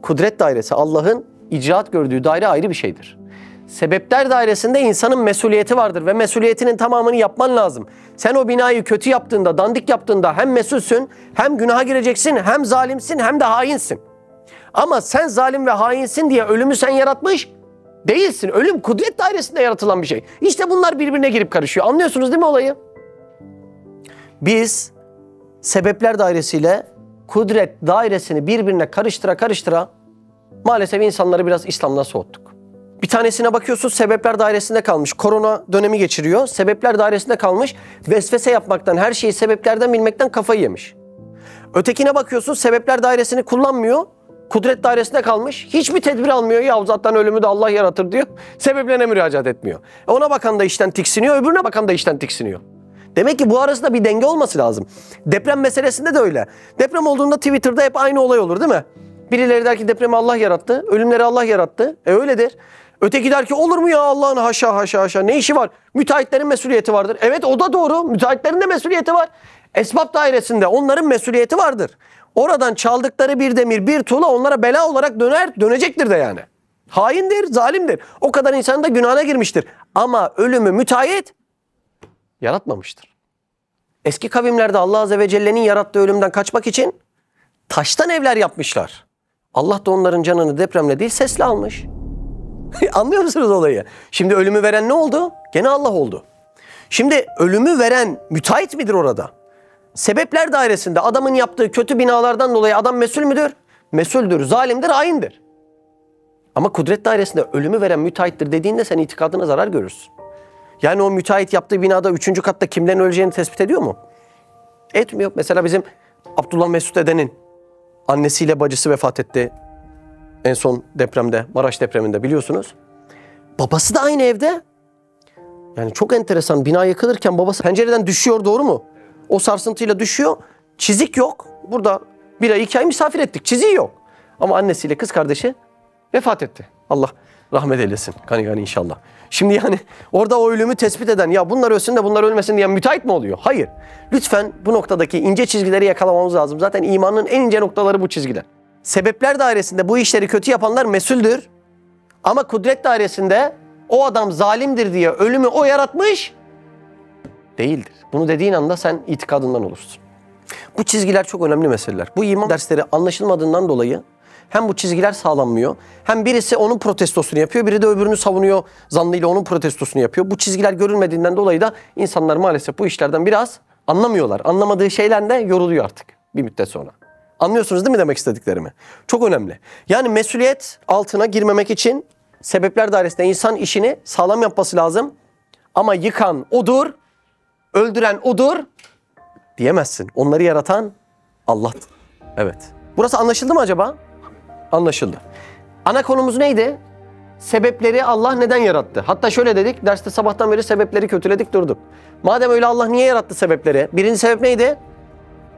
Kudret dairesi, Allah'ın icraat gördüğü daire ayrı bir şeydir. Sebepler dairesinde insanın mesuliyeti vardır ve mesuliyetinin tamamını yapman lazım. Sen o binayı kötü yaptığında, dandik yaptığında hem mesulsün, hem günaha gireceksin, hem zalimsin, hem de hainsin. Ama sen zalim ve hainsin diye ölümü sen yaratmış değilsin. Ölüm kudret dairesinde yaratılan bir şey. İşte bunlar birbirine girip karışıyor. Anlıyorsunuz değil mi olayı? Biz sebepler dairesiyle kudret dairesini birbirine karıştıra maalesef insanları biraz İslam'dan soğuttuk. Bir tanesine bakıyorsun, sebepler dairesinde kalmış. Korona dönemi geçiriyor. Sebepler dairesinde kalmış. Vesvese yapmaktan, her şeyi sebeplerden bilmekten kafayı yemiş. Ötekine bakıyorsun, sebepler dairesini kullanmıyor. Kudret dairesinde kalmış. Hiçbir tedbir almıyor. Ya zaten ölümü de Allah yaratır diyor. Sebeplerine müracaat etmiyor. Ona bakan da işten tiksiniyor, öbürüne bakan da işten tiksiniyor. Demek ki bu arasında bir denge olması lazım. Deprem meselesinde de öyle. Deprem olduğunda Twitter'da hep aynı olay olur, değil mi? Birileri der ki depremi Allah yarattı, ölümleri Allah yarattı. Öyledir. Öteki der ki olur mu ya Allah'ın haşa haşa haşa ne işi var? Müteahhitlerin mesuliyeti vardır. Evet o da doğru. Müteahhitlerin de mesuliyeti var. Esbab dairesinde onların mesuliyeti vardır. Oradan çaldıkları bir demir, bir tuğla onlara bela olarak dönecektir de yani. Haindir, zalimdir. O kadar insan da günahına girmiştir. Ama ölümü müteahhit yaratmamıştır. Eski kavimlerde Allah Azze ve Celle'nin yarattığı ölümden kaçmak için taştan evler yapmışlar. Allah da onların canını depremle değil sesle almış. Anlıyor musunuz olayı? Şimdi ölümü veren ne oldu? Gene Allah oldu. Şimdi ölümü veren müteahhit midir orada? Sebepler dairesinde adamın yaptığı kötü binalardan dolayı adam mesul müdür? Mesuldür, zalimdir, haindir. Ama kudret dairesinde ölümü veren müteahhittir dediğinde sen itikadına zarar görürsün. Yani o müteahhit yaptığı binada 3. katta kimlerin öleceğini tespit ediyor mu? Etmiyor. Mesela bizim Abdullah Mesut Eden'in annesiyle bacısı vefat etti. En son depremde, Maraş depreminde biliyorsunuz. Babası da aynı evde. Yani çok enteresan. Bina yıkılırken babası pencereden düşüyor, doğru mu? O sarsıntıyla düşüyor. Çizik yok. Burada 1 ay 2 ay misafir ettik. Çiziği yok. Ama annesiyle kız kardeşi vefat etti. Allah rahmet eylesin. Gani gani inşallah. Şimdi yani orada o ölümü tespit eden ya bunlar ölsün de bunlar ölmesin diyen müteahhit mi oluyor? Hayır. Lütfen bu noktadaki ince çizgileri yakalamamız lazım. Zaten imanın en ince noktaları bu çizgiler. Sebepler dairesinde bu işleri kötü yapanlar mesuldür. Ama kudret dairesinde o adam zalimdir diye ölümü o yaratmış değildir. Bunu dediğin anda sen itikadından olursun. Bu çizgiler çok önemli meseleler. Bu iman dersleri anlaşılmadığından dolayı hem bu çizgiler sağlanmıyor, hem birisi onun protestosunu yapıyor, biri de öbürünü savunuyor zannıyla onun protestosunu yapıyor. Bu çizgiler görülmediğinden dolayı da insanlar maalesef bu işlerden biraz anlamıyorlar. Anlamadığı şeylerle yoruluyor artık bir müddet sonra. Anlıyorsunuz değil mi demek istediklerimi? Çok önemli. Yani mesuliyet altına girmemek için sebepler dairesinde insan işini sağlam yapması lazım. Ama yıkan odur, öldüren odur diyemezsin. Onları yaratan Allah'tır. Evet. Burası anlaşıldı mı acaba? Anlaşıldı. Ana konumuz neydi? Sebepleri Allah neden yarattı? Hatta şöyle dedik, derste sabahtan beri sebepleri kötüledik durduk. Madem öyle Allah niye yarattı sebepleri? Birinci sebep neydi?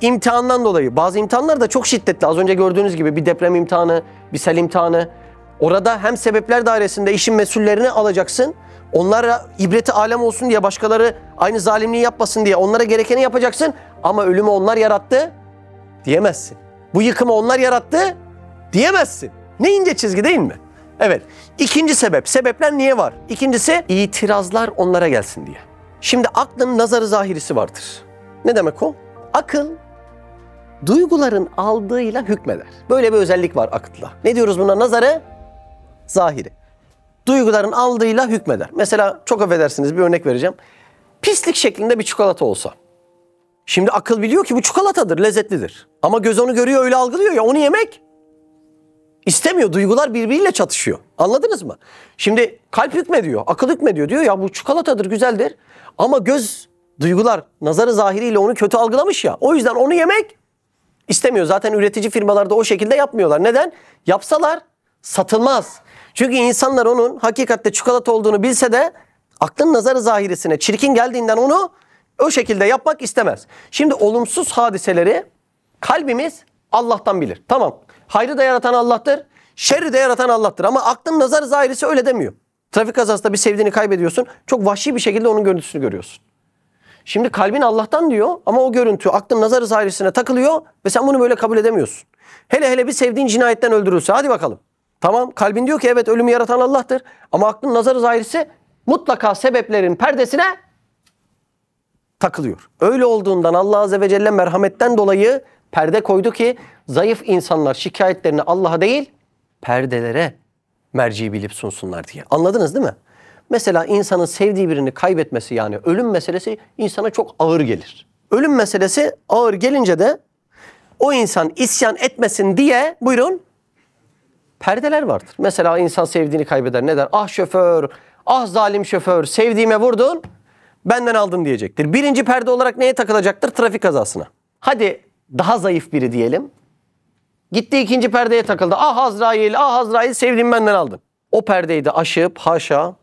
İmtihandan dolayı. Bazı imtihanlar da çok şiddetli. Az önce gördüğünüz gibi bir deprem imtihanı, bir sel imtihanı. Orada hem sebepler dairesinde işin mesullerini alacaksın. Onlara ibreti alem olsun diye, başkaları aynı zalimliği yapmasın diye onlara gerekeni yapacaksın. Ama ölümü onlar yarattı diyemezsin. Bu yıkımı onlar yarattı diyemezsin. Ne ince çizgi değil mi? Evet. İkinci sebep. Sebepler niye var? İkincisi itirazlar onlara gelsin diye. Şimdi aklın nazarı zahirisi vardır. Ne demek o? Akıl duyguların aldığıyla hükmeder. Böyle bir özellik var akılla. Ne diyoruz buna? Nazarı zahiri. Duyguların aldığıyla hükmeder. Mesela çok affedersiniz bir örnek vereceğim. Pislik şeklinde bir çikolata olsa. Şimdi akıl biliyor ki bu çikolatadır, lezzetlidir. Ama göz onu görüyor, öyle algılıyor ya, onu yemek İstemiyor. Duygular birbiriyle çatışıyor. Anladınız mı? Şimdi kalp hükmediyor, akıl hükmediyor. Diyor ya bu çikolatadır, güzeldir. Ama göz, duygular, nazarı zahiriyle onu kötü algılamış ya. O yüzden onu yemek istemiyor. Zaten üretici firmalar da o şekilde yapmıyorlar. Neden? Yapsalar satılmaz. Çünkü insanlar onun hakikatte çikolata olduğunu bilse de aklın nazarı zahirisine çirkin geldiğinden onu o şekilde yapmak istemez. Şimdi olumsuz hadiseleri kalbimiz Allah'tan bilir. Tamam. Hayrı da yaratan Allah'tır, şerri de yaratan Allah'tır. Ama aklın nazarı zahirisi öyle demiyor. Trafik kazasında bir sevdiğini kaybediyorsun. Çok vahşi bir şekilde onun görüntüsünü görüyorsun. Şimdi kalbin Allah'tan diyor ama o görüntü aklın nazarı zahirisine takılıyor ve sen bunu böyle kabul edemiyorsun. Hele hele bir sevdiğin cinayetten öldürülse hadi bakalım. Tamam, kalbin diyor ki evet ölümü yaratan Allah'tır ama aklın nazarı zahirisi mutlaka sebeplerin perdesine takılıyor. Öyle olduğundan Allah Azze ve Celle merhametten dolayı perde koydu ki zayıf insanlar şikayetlerini Allah'a değil perdelere merci bilip sunsunlar diye. Anladınız değil mi? Mesela insanın sevdiği birini kaybetmesi, yani ölüm meselesi insana çok ağır gelir. Ölüm meselesi ağır gelince de o insan isyan etmesin diye buyurun perdeler vardır. Mesela insan sevdiğini kaybeder, ne der? Ah şoför, ah zalim şoför, sevdiğime vurdun, benden aldın diyecektir. Birinci perde olarak neye takılacaktır? Trafik kazasına. Hadi daha zayıf biri diyelim. Gitti ikinci perdeye takıldı. Ah Azrail, ah Azrail, sevdiğimi benden aldın. O perdeyi de aşıp haşa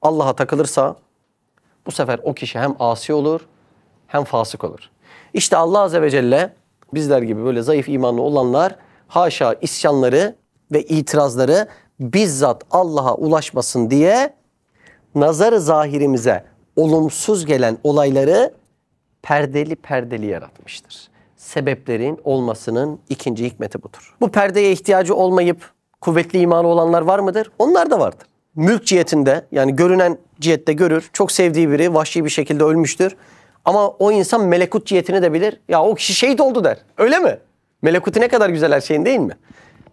Allah'a takılırsa bu sefer o kişi hem asi olur hem fasık olur. İşte Allah Azze ve Celle bizler gibi böyle zayıf imanlı olanlar haşa isyanları ve itirazları bizzat Allah'a ulaşmasın diye nazar-ı zahirimize olumsuz gelen olayları perdeli perdeli yaratmıştır. Sebeplerin olmasının ikinci hikmeti budur. Bu perdeye ihtiyacı olmayıp kuvvetli imanı olanlar var mıdır? Onlar da vardır. Mülk cihetinde, yani görünen cihette görür. Çok sevdiği biri vahşi bir şekilde ölmüştür. Ama o insan melekut cihetini de bilir. Ya o kişi şehit oldu der. Öyle mi? Melekuti ne kadar güzel her şeyin, değil mi?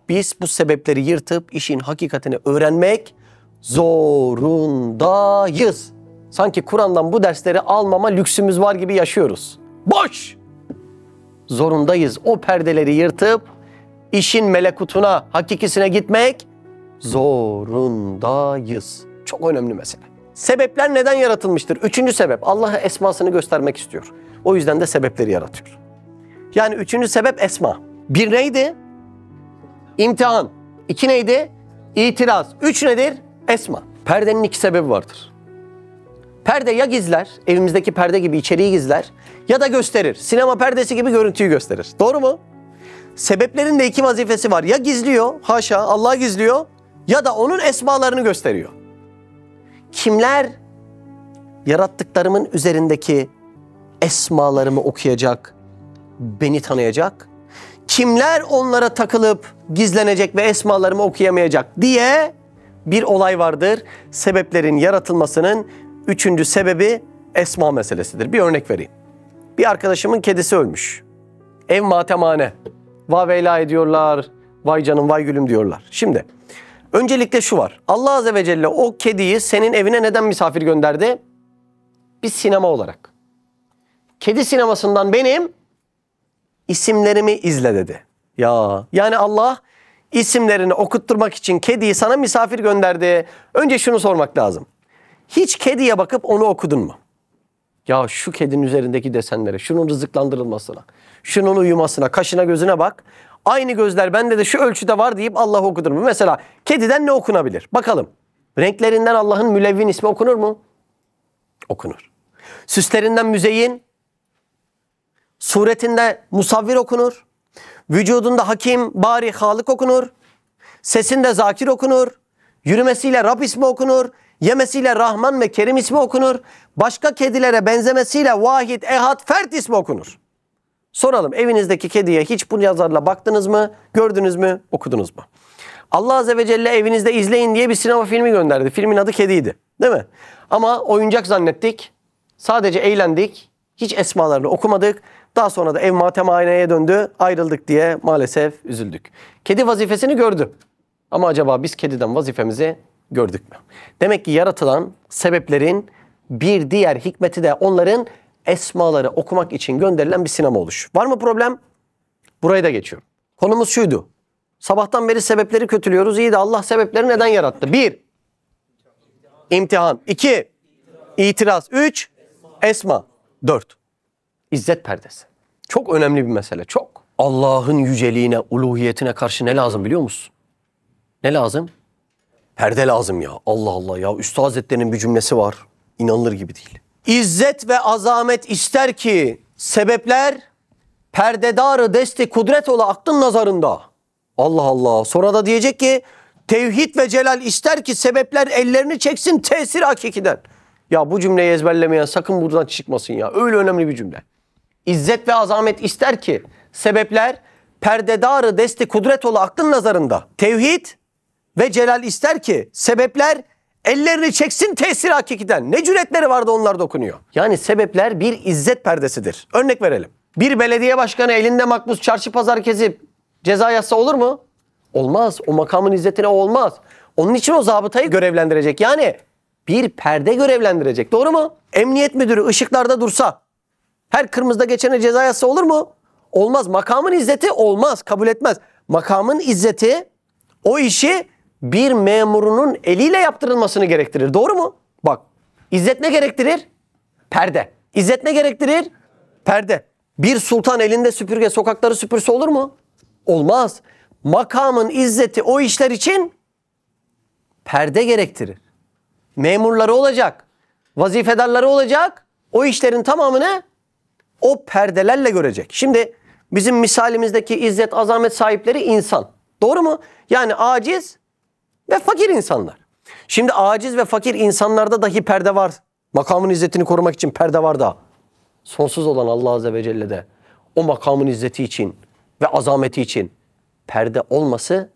Biz bu sebepleri yırtıp işin hakikatini öğrenmek zorundayız. Sanki Kur'an'dan bu dersleri almama lüksümüz var gibi yaşıyoruz. Boş! Zorundayız. O perdeleri yırtıp işin melekutuna, hakikisine gitmek zorundayız. Çok önemli mesele. Sebepler neden yaratılmıştır? Üçüncü sebep, Allah'a esmasını göstermek istiyor. O yüzden de sebepleri yaratıyor. Yani üçüncü sebep esma. Bir neydi? İmtihan. İki neydi? İtiraz. Üç nedir? Esma. Perdenin iki sebebi vardır. Perde ya gizler, evimizdeki perde gibi içeriği gizler, ya da gösterir. Sinema perdesi gibi görüntüyü gösterir. Doğru mu? Sebeplerin de iki vazifesi var. Ya gizliyor, haşa Allah gizliyor, ya da onun esmalarını gösteriyor. Kimler yarattıklarımın üzerindeki esmalarımı okuyacak, beni tanıyacak? Kimler onlara takılıp gizlenecek ve esmalarımı okuyamayacak diye bir olay vardır. Sebeplerin yaratılmasının üçüncü sebebi esma meselesidir. Bir örnek vereyim. Bir arkadaşımın kedisi ölmüş. Ev matemhane. Vaveyla ediyorlar. Vay canım vay gülüm diyorlar. Şimdi öncelikle şu var. Allah Azze ve Celle o kediyi senin evine neden misafir gönderdi? Bir sinema olarak. Kedi sinemasından benim isimlerimi izle dedi. Ya yani Allah isimlerini okutturmak için kediyi sana misafir gönderdi. Önce şunu sormak lazım. Hiç kediye bakıp onu okudun mu? Ya şu kedinin üzerindeki desenlere, şunun rızıklandırılmasına, şunun uyumasına, kaşına gözüne bak. Aynı gözler bende de şu ölçüde var deyip Allah'ı okudun mu? Mesela kediden ne okunabilir? Bakalım. Renklerinden Allah'ın mülevvin ismi okunur mu? Okunur. Süslerinden müzeyyin, suretinde musavvir okunur. Vücudunda hakim, bari, halık okunur. Sesinde zakir okunur. Yürümesiyle Rab ismi okunur. Yemesiyle Rahman ve Kerim ismi okunur. Başka kedilere benzemesiyle Vahid, Ehad, Fert ismi okunur. Soralım, evinizdeki kediye hiç bu yazarla baktınız mı? Gördünüz mü? Okudunuz mu? Allah Azze ve Celle evinizde izleyin diye bir sinema filmi gönderdi. Filmin adı Kediydi. Değil mi? Ama oyuncak zannettik. Sadece eğlendik. Hiç esmalarını okumadık. Daha sonra da ev matemhaneye döndü. Ayrıldık diye maalesef üzüldük. Kedi vazifesini gördü. Ama acaba biz kediden vazifemizi gördük mü? Demek ki yaratılan sebeplerin bir diğer hikmeti de onların esmaları okumak için gönderilen bir sinema oluşu. Var mı problem? Burayı da geçiyorum. Konumuz şuydu. Sabahtan beri sebepleri kötülüyoruz. İyi de Allah sebepleri neden yarattı? 1. İmtihan. 2. İtiraz. 3. Esma. 4. İzzet perdesi. Çok önemli bir mesele. Çok. Allah'ın yüceliğine, uluhiyetine karşı ne lazım biliyor musun? Ne lazım? Perde lazım ya. Allah Allah ya. Üstad Hazretleri'nin bir cümlesi var. İnanılır gibi değil. İzzet ve azamet ister ki sebepler perdedarı desti kudret ola aklın nazarında. Allah Allah. Sonra da diyecek ki tevhid ve celal ister ki sebepler ellerini çeksin tesir hakikiden. Ya bu cümleyi ezberlemeyen sakın buradan çıkmasın ya. Öyle önemli bir cümle. İzzet ve azamet ister ki sebepler perdedarı desti kudret ola aklın nazarında. Tevhid ve celal ister ki sebepler ellerini çeksin tesir hakikiden. Ne cüretleri vardı onlar dokunuyor. Yani sebepler bir izzet perdesidir. Örnek verelim. Bir belediye başkanı elinde makbuz çarşı pazar gezip ceza yazsa olur mu? Olmaz. O makamın izzetine olmaz. Onun için o zabıtayı görevlendirecek. Yani bir perde görevlendirecek. Doğru mu? Emniyet müdürü ışıklarda dursa, her kırmızıda geçene ceza yazsa olur mu? Olmaz. Makamın izzeti olmaz. Kabul etmez. Makamın izzeti o işi bir memurunun eliyle yaptırılmasını gerektirir. Doğru mu? Bak. İzzet ne gerektirir? Perde. İzzet ne gerektirir? Perde. Bir sultan elinde süpürge sokakları süpürse olur mu? Olmaz. Makamın izzeti o işler için perde gerektirir. Memurları olacak. Vazifedarları olacak. O işlerin tamamını o perdelerle görecek. Şimdi bizim misalimizdeki izzet, azamet sahipleri insan. Doğru mu? Yani aciz ve fakir insanlar. Şimdi aciz ve fakir insanlarda dahi perde var. Makamın izzetini korumak için perde var da. Sonsuz olan Allah Azze ve Celle'de o makamın izzeti için ve azameti için perde olması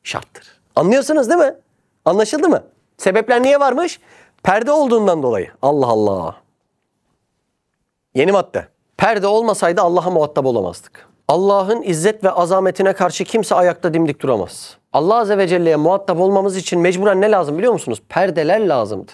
şarttır. Anlıyorsunuz değil mi? Anlaşıldı mı? Sebepler niye varmış? Perde olduğundan dolayı. Allah Allah. Yeni madde. Perde olmasaydı Allah'a muhatap olamazdık. Allah'ın izzet ve azametine karşı kimse ayakta dimdik duramaz. Allah Azze ve Celle'ye muhatap olmamız için mecburen ne lazım biliyor musunuz? Perdeler lazımdı.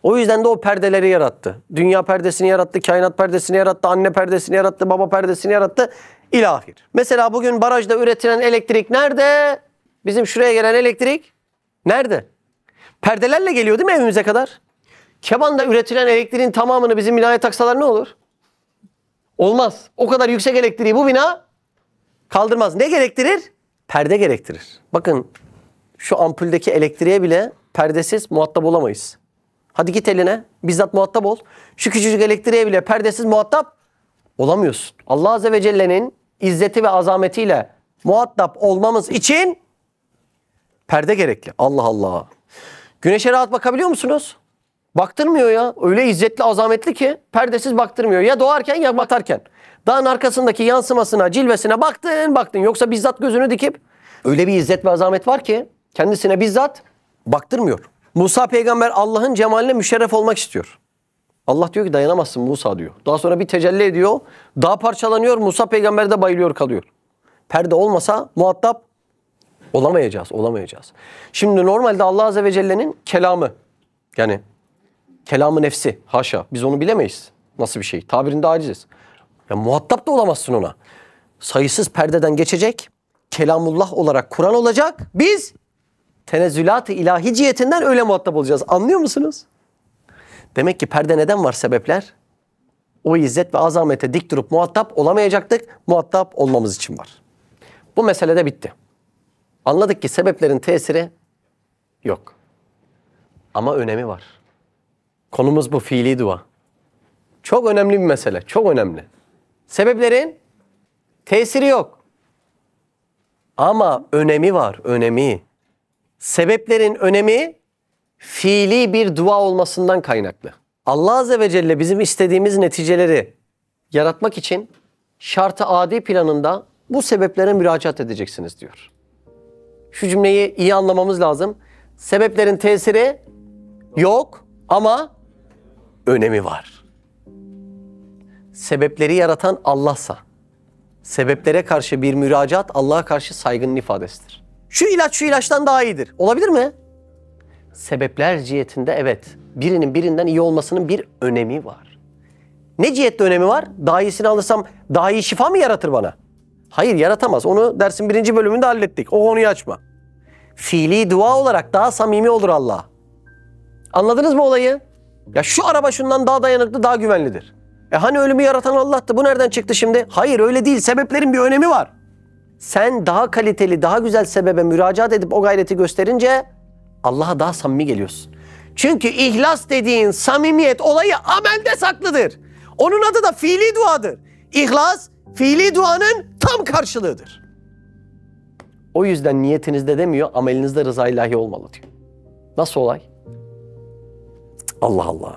O yüzden de o perdeleri yarattı. Dünya perdesini yarattı, kainat perdesini yarattı, anne perdesini yarattı, baba perdesini yarattı. İlahir. Mesela bugün barajda üretilen elektrik nerede? Bizim şuraya gelen elektrik nerede? Perdelerle geliyor değil mi evimize kadar? Keban'da üretilen elektriğin tamamını bizim binaya taksalar ne olur? Olmaz. O kadar yüksek elektriği bu bina kaldırmaz. Ne gerektirir? Perde gerektirir. Bakın şu ampuldeki elektriğe bile perdesiz muhatap olamayız. Hadi git eline bizzat muhatap ol. Şu küçücük elektriğe bile perdesiz muhatap olamıyorsun. Allah Azze ve Celle'nin izzeti ve azametiyle muhatap olmamız için perde gerekli. Allah Allah. Güneşe rahat bakabiliyor musunuz? Baktırmıyor ya. Öyle izzetli, azametli ki perdesiz baktırmıyor. Ya doğarken ya batarken. Dağın arkasındaki yansımasına, cilvesine baktın. Yoksa bizzat gözünü dikip öyle bir izzet ve azamet var ki kendisine bizzat baktırmıyor. Musa peygamber Allah'ın cemaline müşerref olmak istiyor. Allah diyor ki dayanamazsın Musa diyor. Daha sonra bir tecelli ediyor. Dağ parçalanıyor. Musa peygamber de bayılıyor kalıyor. Perde olmasa muhatap olamayacağız. Şimdi normalde Allah Azze ve Celle'nin kelamı, yani kelamı nefsi, haşa, biz onu bilemeyiz. Nasıl bir şey? Tabirinde aciziz. Ya muhatap da olamazsın ona. Sayısız perdeden geçecek, kelamullah olarak Kur'an olacak. Biz tenezzülat-ı ilahi cihetinden öyle muhatap olacağız. Anlıyor musunuz? Demek ki perde neden var sebepler? O izzet ve azamete dik durup muhatap olamayacaktık. Muhatap olmamız için var. Bu mesele de bitti. Anladık ki sebeplerin tesiri yok. Ama önemi var. Konumuz bu, fiili dua. Çok önemli bir mesele. Çok önemli. Sebeplerin tesiri yok. Ama önemi var. Önemi. Sebeplerin önemi fiili bir dua olmasından kaynaklı. Allah Azze ve Celle bizim istediğimiz neticeleri yaratmak için şart-ı adi planında bu sebeplere müracaat edeceksiniz diyor. Şu cümleyi iyi anlamamız lazım. Sebeplerin tesiri yok ama önemi var. Sebepleri yaratan Allah'sa, sebeplere karşı bir müracaat Allah'a karşı saygının ifadesidir. Şu ilaç şu ilaçtan daha iyidir. Olabilir mi? Sebepler cihetinde evet. Birinin birinden iyi olmasının bir önemi var. Ne cihette önemi var? Daha iyisini alırsam daha iyi şifa mı yaratır bana? Hayır, yaratamaz. Onu dersin 1. bölümünde hallettik. O konuyu açma. Fiili dua olarak daha samimi olur Allah. Anladınız mı olayı? Ya şu araba şundan daha dayanıklı, daha güvenlidir. Hani ölümü yaratan Allah'tı. Bu nereden çıktı şimdi? Hayır, öyle değil. Sebeplerin bir önemi var. Sen daha kaliteli, daha güzel sebebe müracaat edip o gayreti gösterince Allah'a daha samimi geliyorsun. Çünkü ihlas dediğin samimiyet olayı amelde saklıdır. Onun adı da fiili duadır. İhlas, fiili duanın tam karşılığıdır. O yüzden niyetinizde demiyor, amelinizde rıza ilahi olmalı diyor. Nasıl olay? Allah Allah.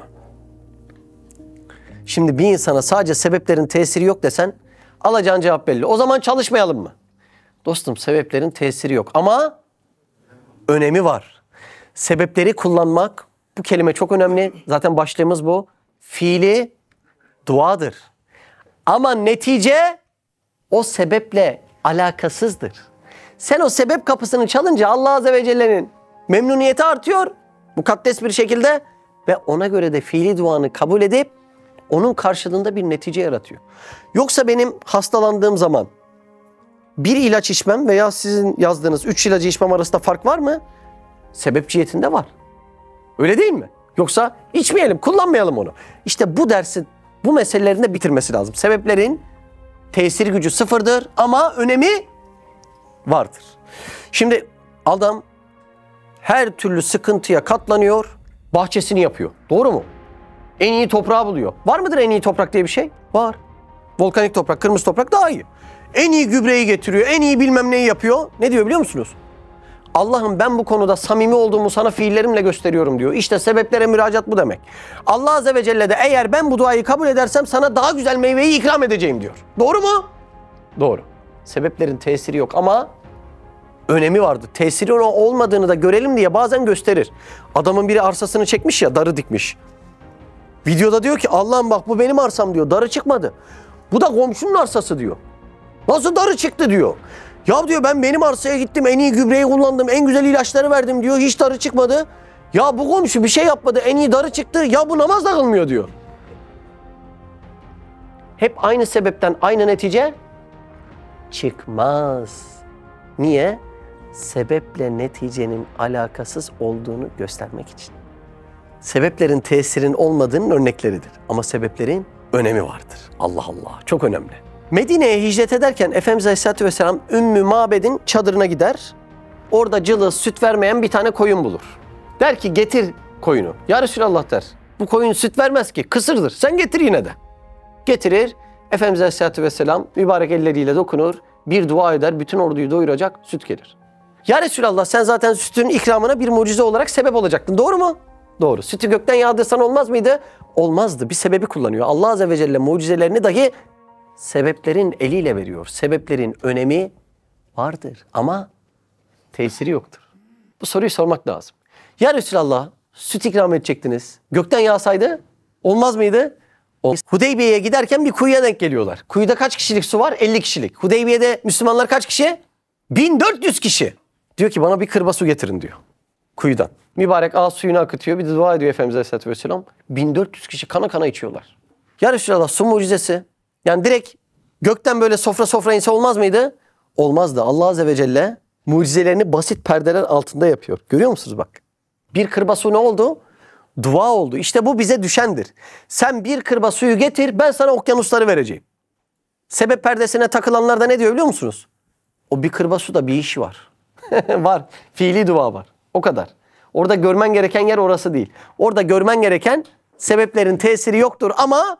Şimdi bir insana sadece sebeplerin tesiri yok desen alacağın cevap belli. O zaman çalışmayalım mı? Dostum, sebeplerin tesiri yok ama önemi var. Sebepleri kullanmak, bu kelime çok önemli. Zaten başlığımız bu. Fiili duadır. Ama netice o sebeple alakasızdır. Sen o sebep kapısını çalınca Allah Azze ve Celle'nin memnuniyeti artıyor. Mukaddes bir şekilde ve ona göre de fiili duanı kabul edip onun karşılığında bir netice yaratıyor. Yoksa benim hastalandığım zaman bir ilaç içmem veya sizin yazdığınız 3 ilacı içmem arasında fark var mı? Sebep cihetinde var. Öyle değil mi? Yoksa içmeyelim, kullanmayalım onu. İşte bu dersi, bu meselelerini de bitirmesi lazım. Sebeplerin tesir gücü sıfırdır ama önemi vardır. Şimdi adam her türlü sıkıntıya katlanıyor, bahçesini yapıyor. Doğru mu? En iyi toprağı buluyor. Var mıdır en iyi toprak diye bir şey? Var. Volkanik toprak, kırmızı toprak daha iyi. En iyi gübreyi getiriyor, en iyi bilmem neyi yapıyor. Ne diyor biliyor musunuz? Allah'ım ben bu konuda samimi olduğumu sana fiillerimle gösteriyorum diyor. İşte sebeplere müracaat bu demek. Allah Azze ve Celle de eğer ben bu duayı kabul edersem sana daha güzel meyveyi ikram edeceğim diyor. Doğru mu? Doğru. Sebeplerin tesiri yok ama önemi vardı. Tesiri olmadığını da görelim diye bazen gösterir. Adamın biri arsasını çekmiş ya, darı dikmiş. Videoda diyor ki Allah'ım bak bu benim arsam diyor. Darı çıkmadı. Bu da komşunun arsası diyor. Nasıl darı çıktı diyor. Ya diyor ben benim arsaya gittim, en iyi gübreyi kullandım, en güzel ilaçları verdim diyor. Hiç darı çıkmadı. Ya bu komşu bir şey yapmadı, en iyi darı çıktı. Ya bu namaz da kılmıyor diyor. Hep aynı sebepten aynı netice çıkmaz. Niye? Sebeple neticenin alakasız olduğunu göstermek için. Sebeplerin tesirin olmadığının örnekleridir. Ama sebeplerin önemi vardır. Allah Allah, çok önemli. Medine'ye hicret ederken Efendimiz Aleyhisselatü Vesselam Ümmü Mabed'in çadırına gider. Orada cılız, süt vermeyen bir tane koyun bulur. Der ki getir koyunu. Ya Resulallah der. Bu koyun süt vermez ki, kısırdır. Sen getir yine de. Getirir. Efendimiz Aleyhisselatü Vesselam mübarek elleriyle dokunur. Bir dua eder. Bütün orduyu doyuracak süt gelir. Ya Resulallah sen zaten sütün ikramına bir mucize olarak sebep olacaktın. Doğru mu? Doğru. Sütü gökten yağdırsan olmaz mıydı? Olmazdı. Bir sebebi kullanıyor. Allah Azze ve Celle mucizelerini dahi sebeplerin eliyle veriyor. Sebeplerin önemi vardır ama tesiri yoktur. Bu soruyu sormak lazım. Ya Resulallah süt ikram edecektiniz. Gökten yağsaydı olmaz mıydı? Hudeybiye'ye giderken bir kuyuya denk geliyorlar. Kuyuda kaç kişilik su var? 50 kişilik. Hudeybiye'de Müslümanlar kaç kişi? 1400 kişi. Diyor ki bana bir kırba su getirin diyor. Kuyudan. Mübarek ağız suyunu akıtıyor. Bir de dua ediyor Efendimiz Aleyhisselatü Vesselam. 1400 kişi kana kana içiyorlar. Ya Resulallah su mucizesi. Yani direkt gökten böyle sofra sofra inse olmaz mıydı? Olmazdı. Allah Azze ve Celle mucizelerini basit perdeler altında yapıyor. Görüyor musunuz bak? Bir kırba su ne oldu? Dua oldu. İşte bu bize düşendir. Sen bir kırba suyu getir, ben sana okyanusları vereceğim. Sebep perdesine takılanlar da ne diyor biliyor musunuz? O bir kırba suda bir iş var. Var. Fiili dua var. O kadar. Orada görmen gereken yer orası değil. Orada görmen gereken sebeplerin tesiri yoktur ama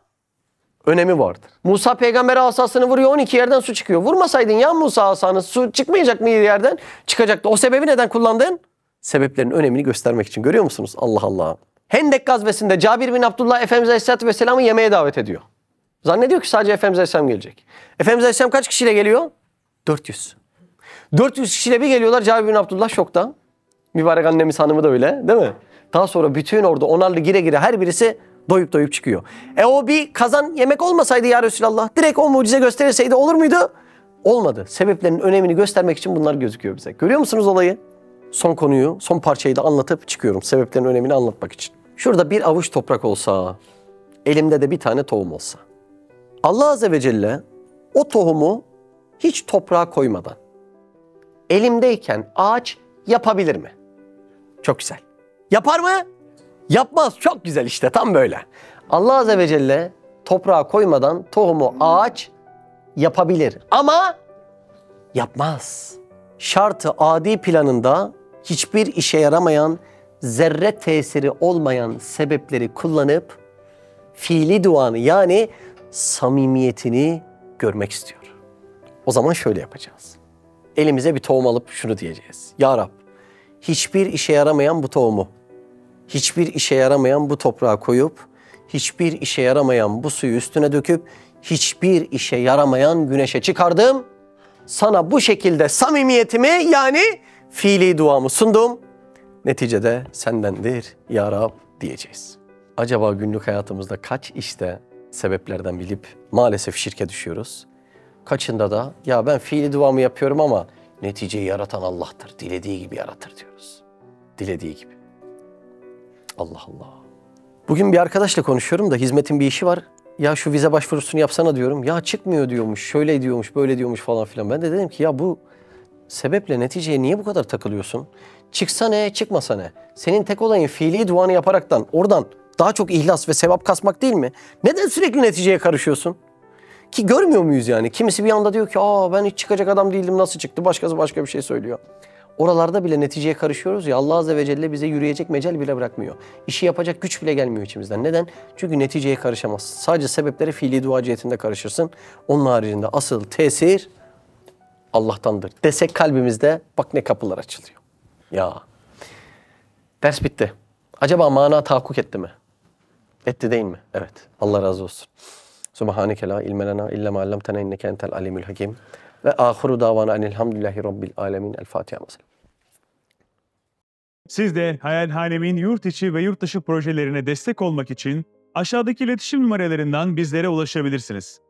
önemi vardır. Musa peygamber asasını vuruyor, 12 yerden su çıkıyor. Vurmasaydın ya Musa asanı, su çıkmayacak mı yerden? Çıkacaktı. O sebebi neden kullandın? Sebeplerin önemini göstermek için. Görüyor musunuz? Allah Allah. Hendek gazvesinde Cabir bin Abdullah Efendimiz Aleyhisselatü Vesselam'ı yemeğe davet ediyor. Zannediyor ki sadece Efendimiz Aleyhisselam gelecek. Efendimiz Aleyhisselam kaç kişiyle geliyor? 400. 400 kişiyle bir geliyorlar. Cabir bin Abdullah şokta. Mübarek annemiz hanımı da öyle değil mi? Daha sonra bütün orada onarlı gire gire her birisi doyup doyup çıkıyor. O bir kazan yemek olmasaydı ya Resulallah, direkt o mucize gösterirseydi olur muydu? Olmadı. Sebeplerin önemini göstermek için bunlar gözüküyor bize. Görüyor musunuz olayı? Son konuyu, son parçayı da anlatıp çıkıyorum. Sebeplerin önemini anlatmak için. Şurada bir avuç toprak olsa, elimde de bir tane tohum olsa. Allah Azze ve Celle o tohumu hiç toprağa koymadan elimdeyken ağaç yapabilir mi? Çok güzel. Yapar mı? Yapmaz. Çok güzel işte, tam böyle. Allah Azze ve Celle toprağa koymadan tohumu ağaç yapabilir ama yapmaz. Şartı adi planında hiçbir işe yaramayan, zerre tesiri olmayan sebepleri kullanıp fiili duanı yani samimiyetini görmek istiyor. O zaman şöyle yapacağız. Elimize bir tohum alıp şunu diyeceğiz. Ya Rab, hiçbir işe yaramayan bu tohumu, hiçbir işe yaramayan bu toprağa koyup, hiçbir işe yaramayan bu suyu üstüne döküp, hiçbir işe yaramayan güneşe çıkardım. Sana bu şekilde samimiyetimi yani fiili duamı sundum. Neticede sendendir ya Rab diyeceğiz. Acaba günlük hayatımızda kaç işte sebeplerden bilip maalesef şirke düşüyoruz? Kaçında da ya ben fiili duamı yapıyorum ama neticeyi yaratan Allah'tır. Dilediği gibi yaratır diyoruz. Dilediği gibi. Allah Allah. Bugün bir arkadaşla konuşuyorum da hizmetin bir işi var. Ya şu vize başvurusunu yapsana diyorum. Ya çıkmıyor diyormuş, şöyle diyormuş, böyle diyormuş falan filan. Ben de dedim ki ya bu sebeple neticeye niye bu kadar takılıyorsun? Çıksa ne, çıkmasa ne? Senin tek olayın fiili duanı yaparaktan oradan daha çok ihlas ve sevap kasmak değil mi? Neden sürekli neticeye karışıyorsun? Ki görmüyor muyuz yani? Kimisi bir anda diyor ki ben hiç çıkacak adam değildim, nasıl çıktı? Başkası başka bir şey söylüyor. Oralarda bile neticeye karışıyoruz ya, Allah Azze ve Celle bize yürüyecek mecal bile bırakmıyor. İşi yapacak güç bile gelmiyor içimizden. Neden? Çünkü neticeye karışamazsın. Sadece sebeplere fiili dua cihetinde karışırsın. Onun haricinde asıl tesir Allah'tandır desek kalbimizde bak ne kapılar açılıyor. Ya. Ders bitti. Acaba mana tahakkuk etti mi? Etti değil mi? Evet. Allah razı olsun. Subhaneke la ilme lena illa ma allamtena inneke entel alimul hakim. Ve ahiru davana enelhamdülillahi rabbil alemin. El Fatiha mesela. Siz de Hayalhanem'in yurt içi ve yurt dışı projelerine destek olmak için aşağıdaki iletişim numaralarından bizlere ulaşabilirsiniz.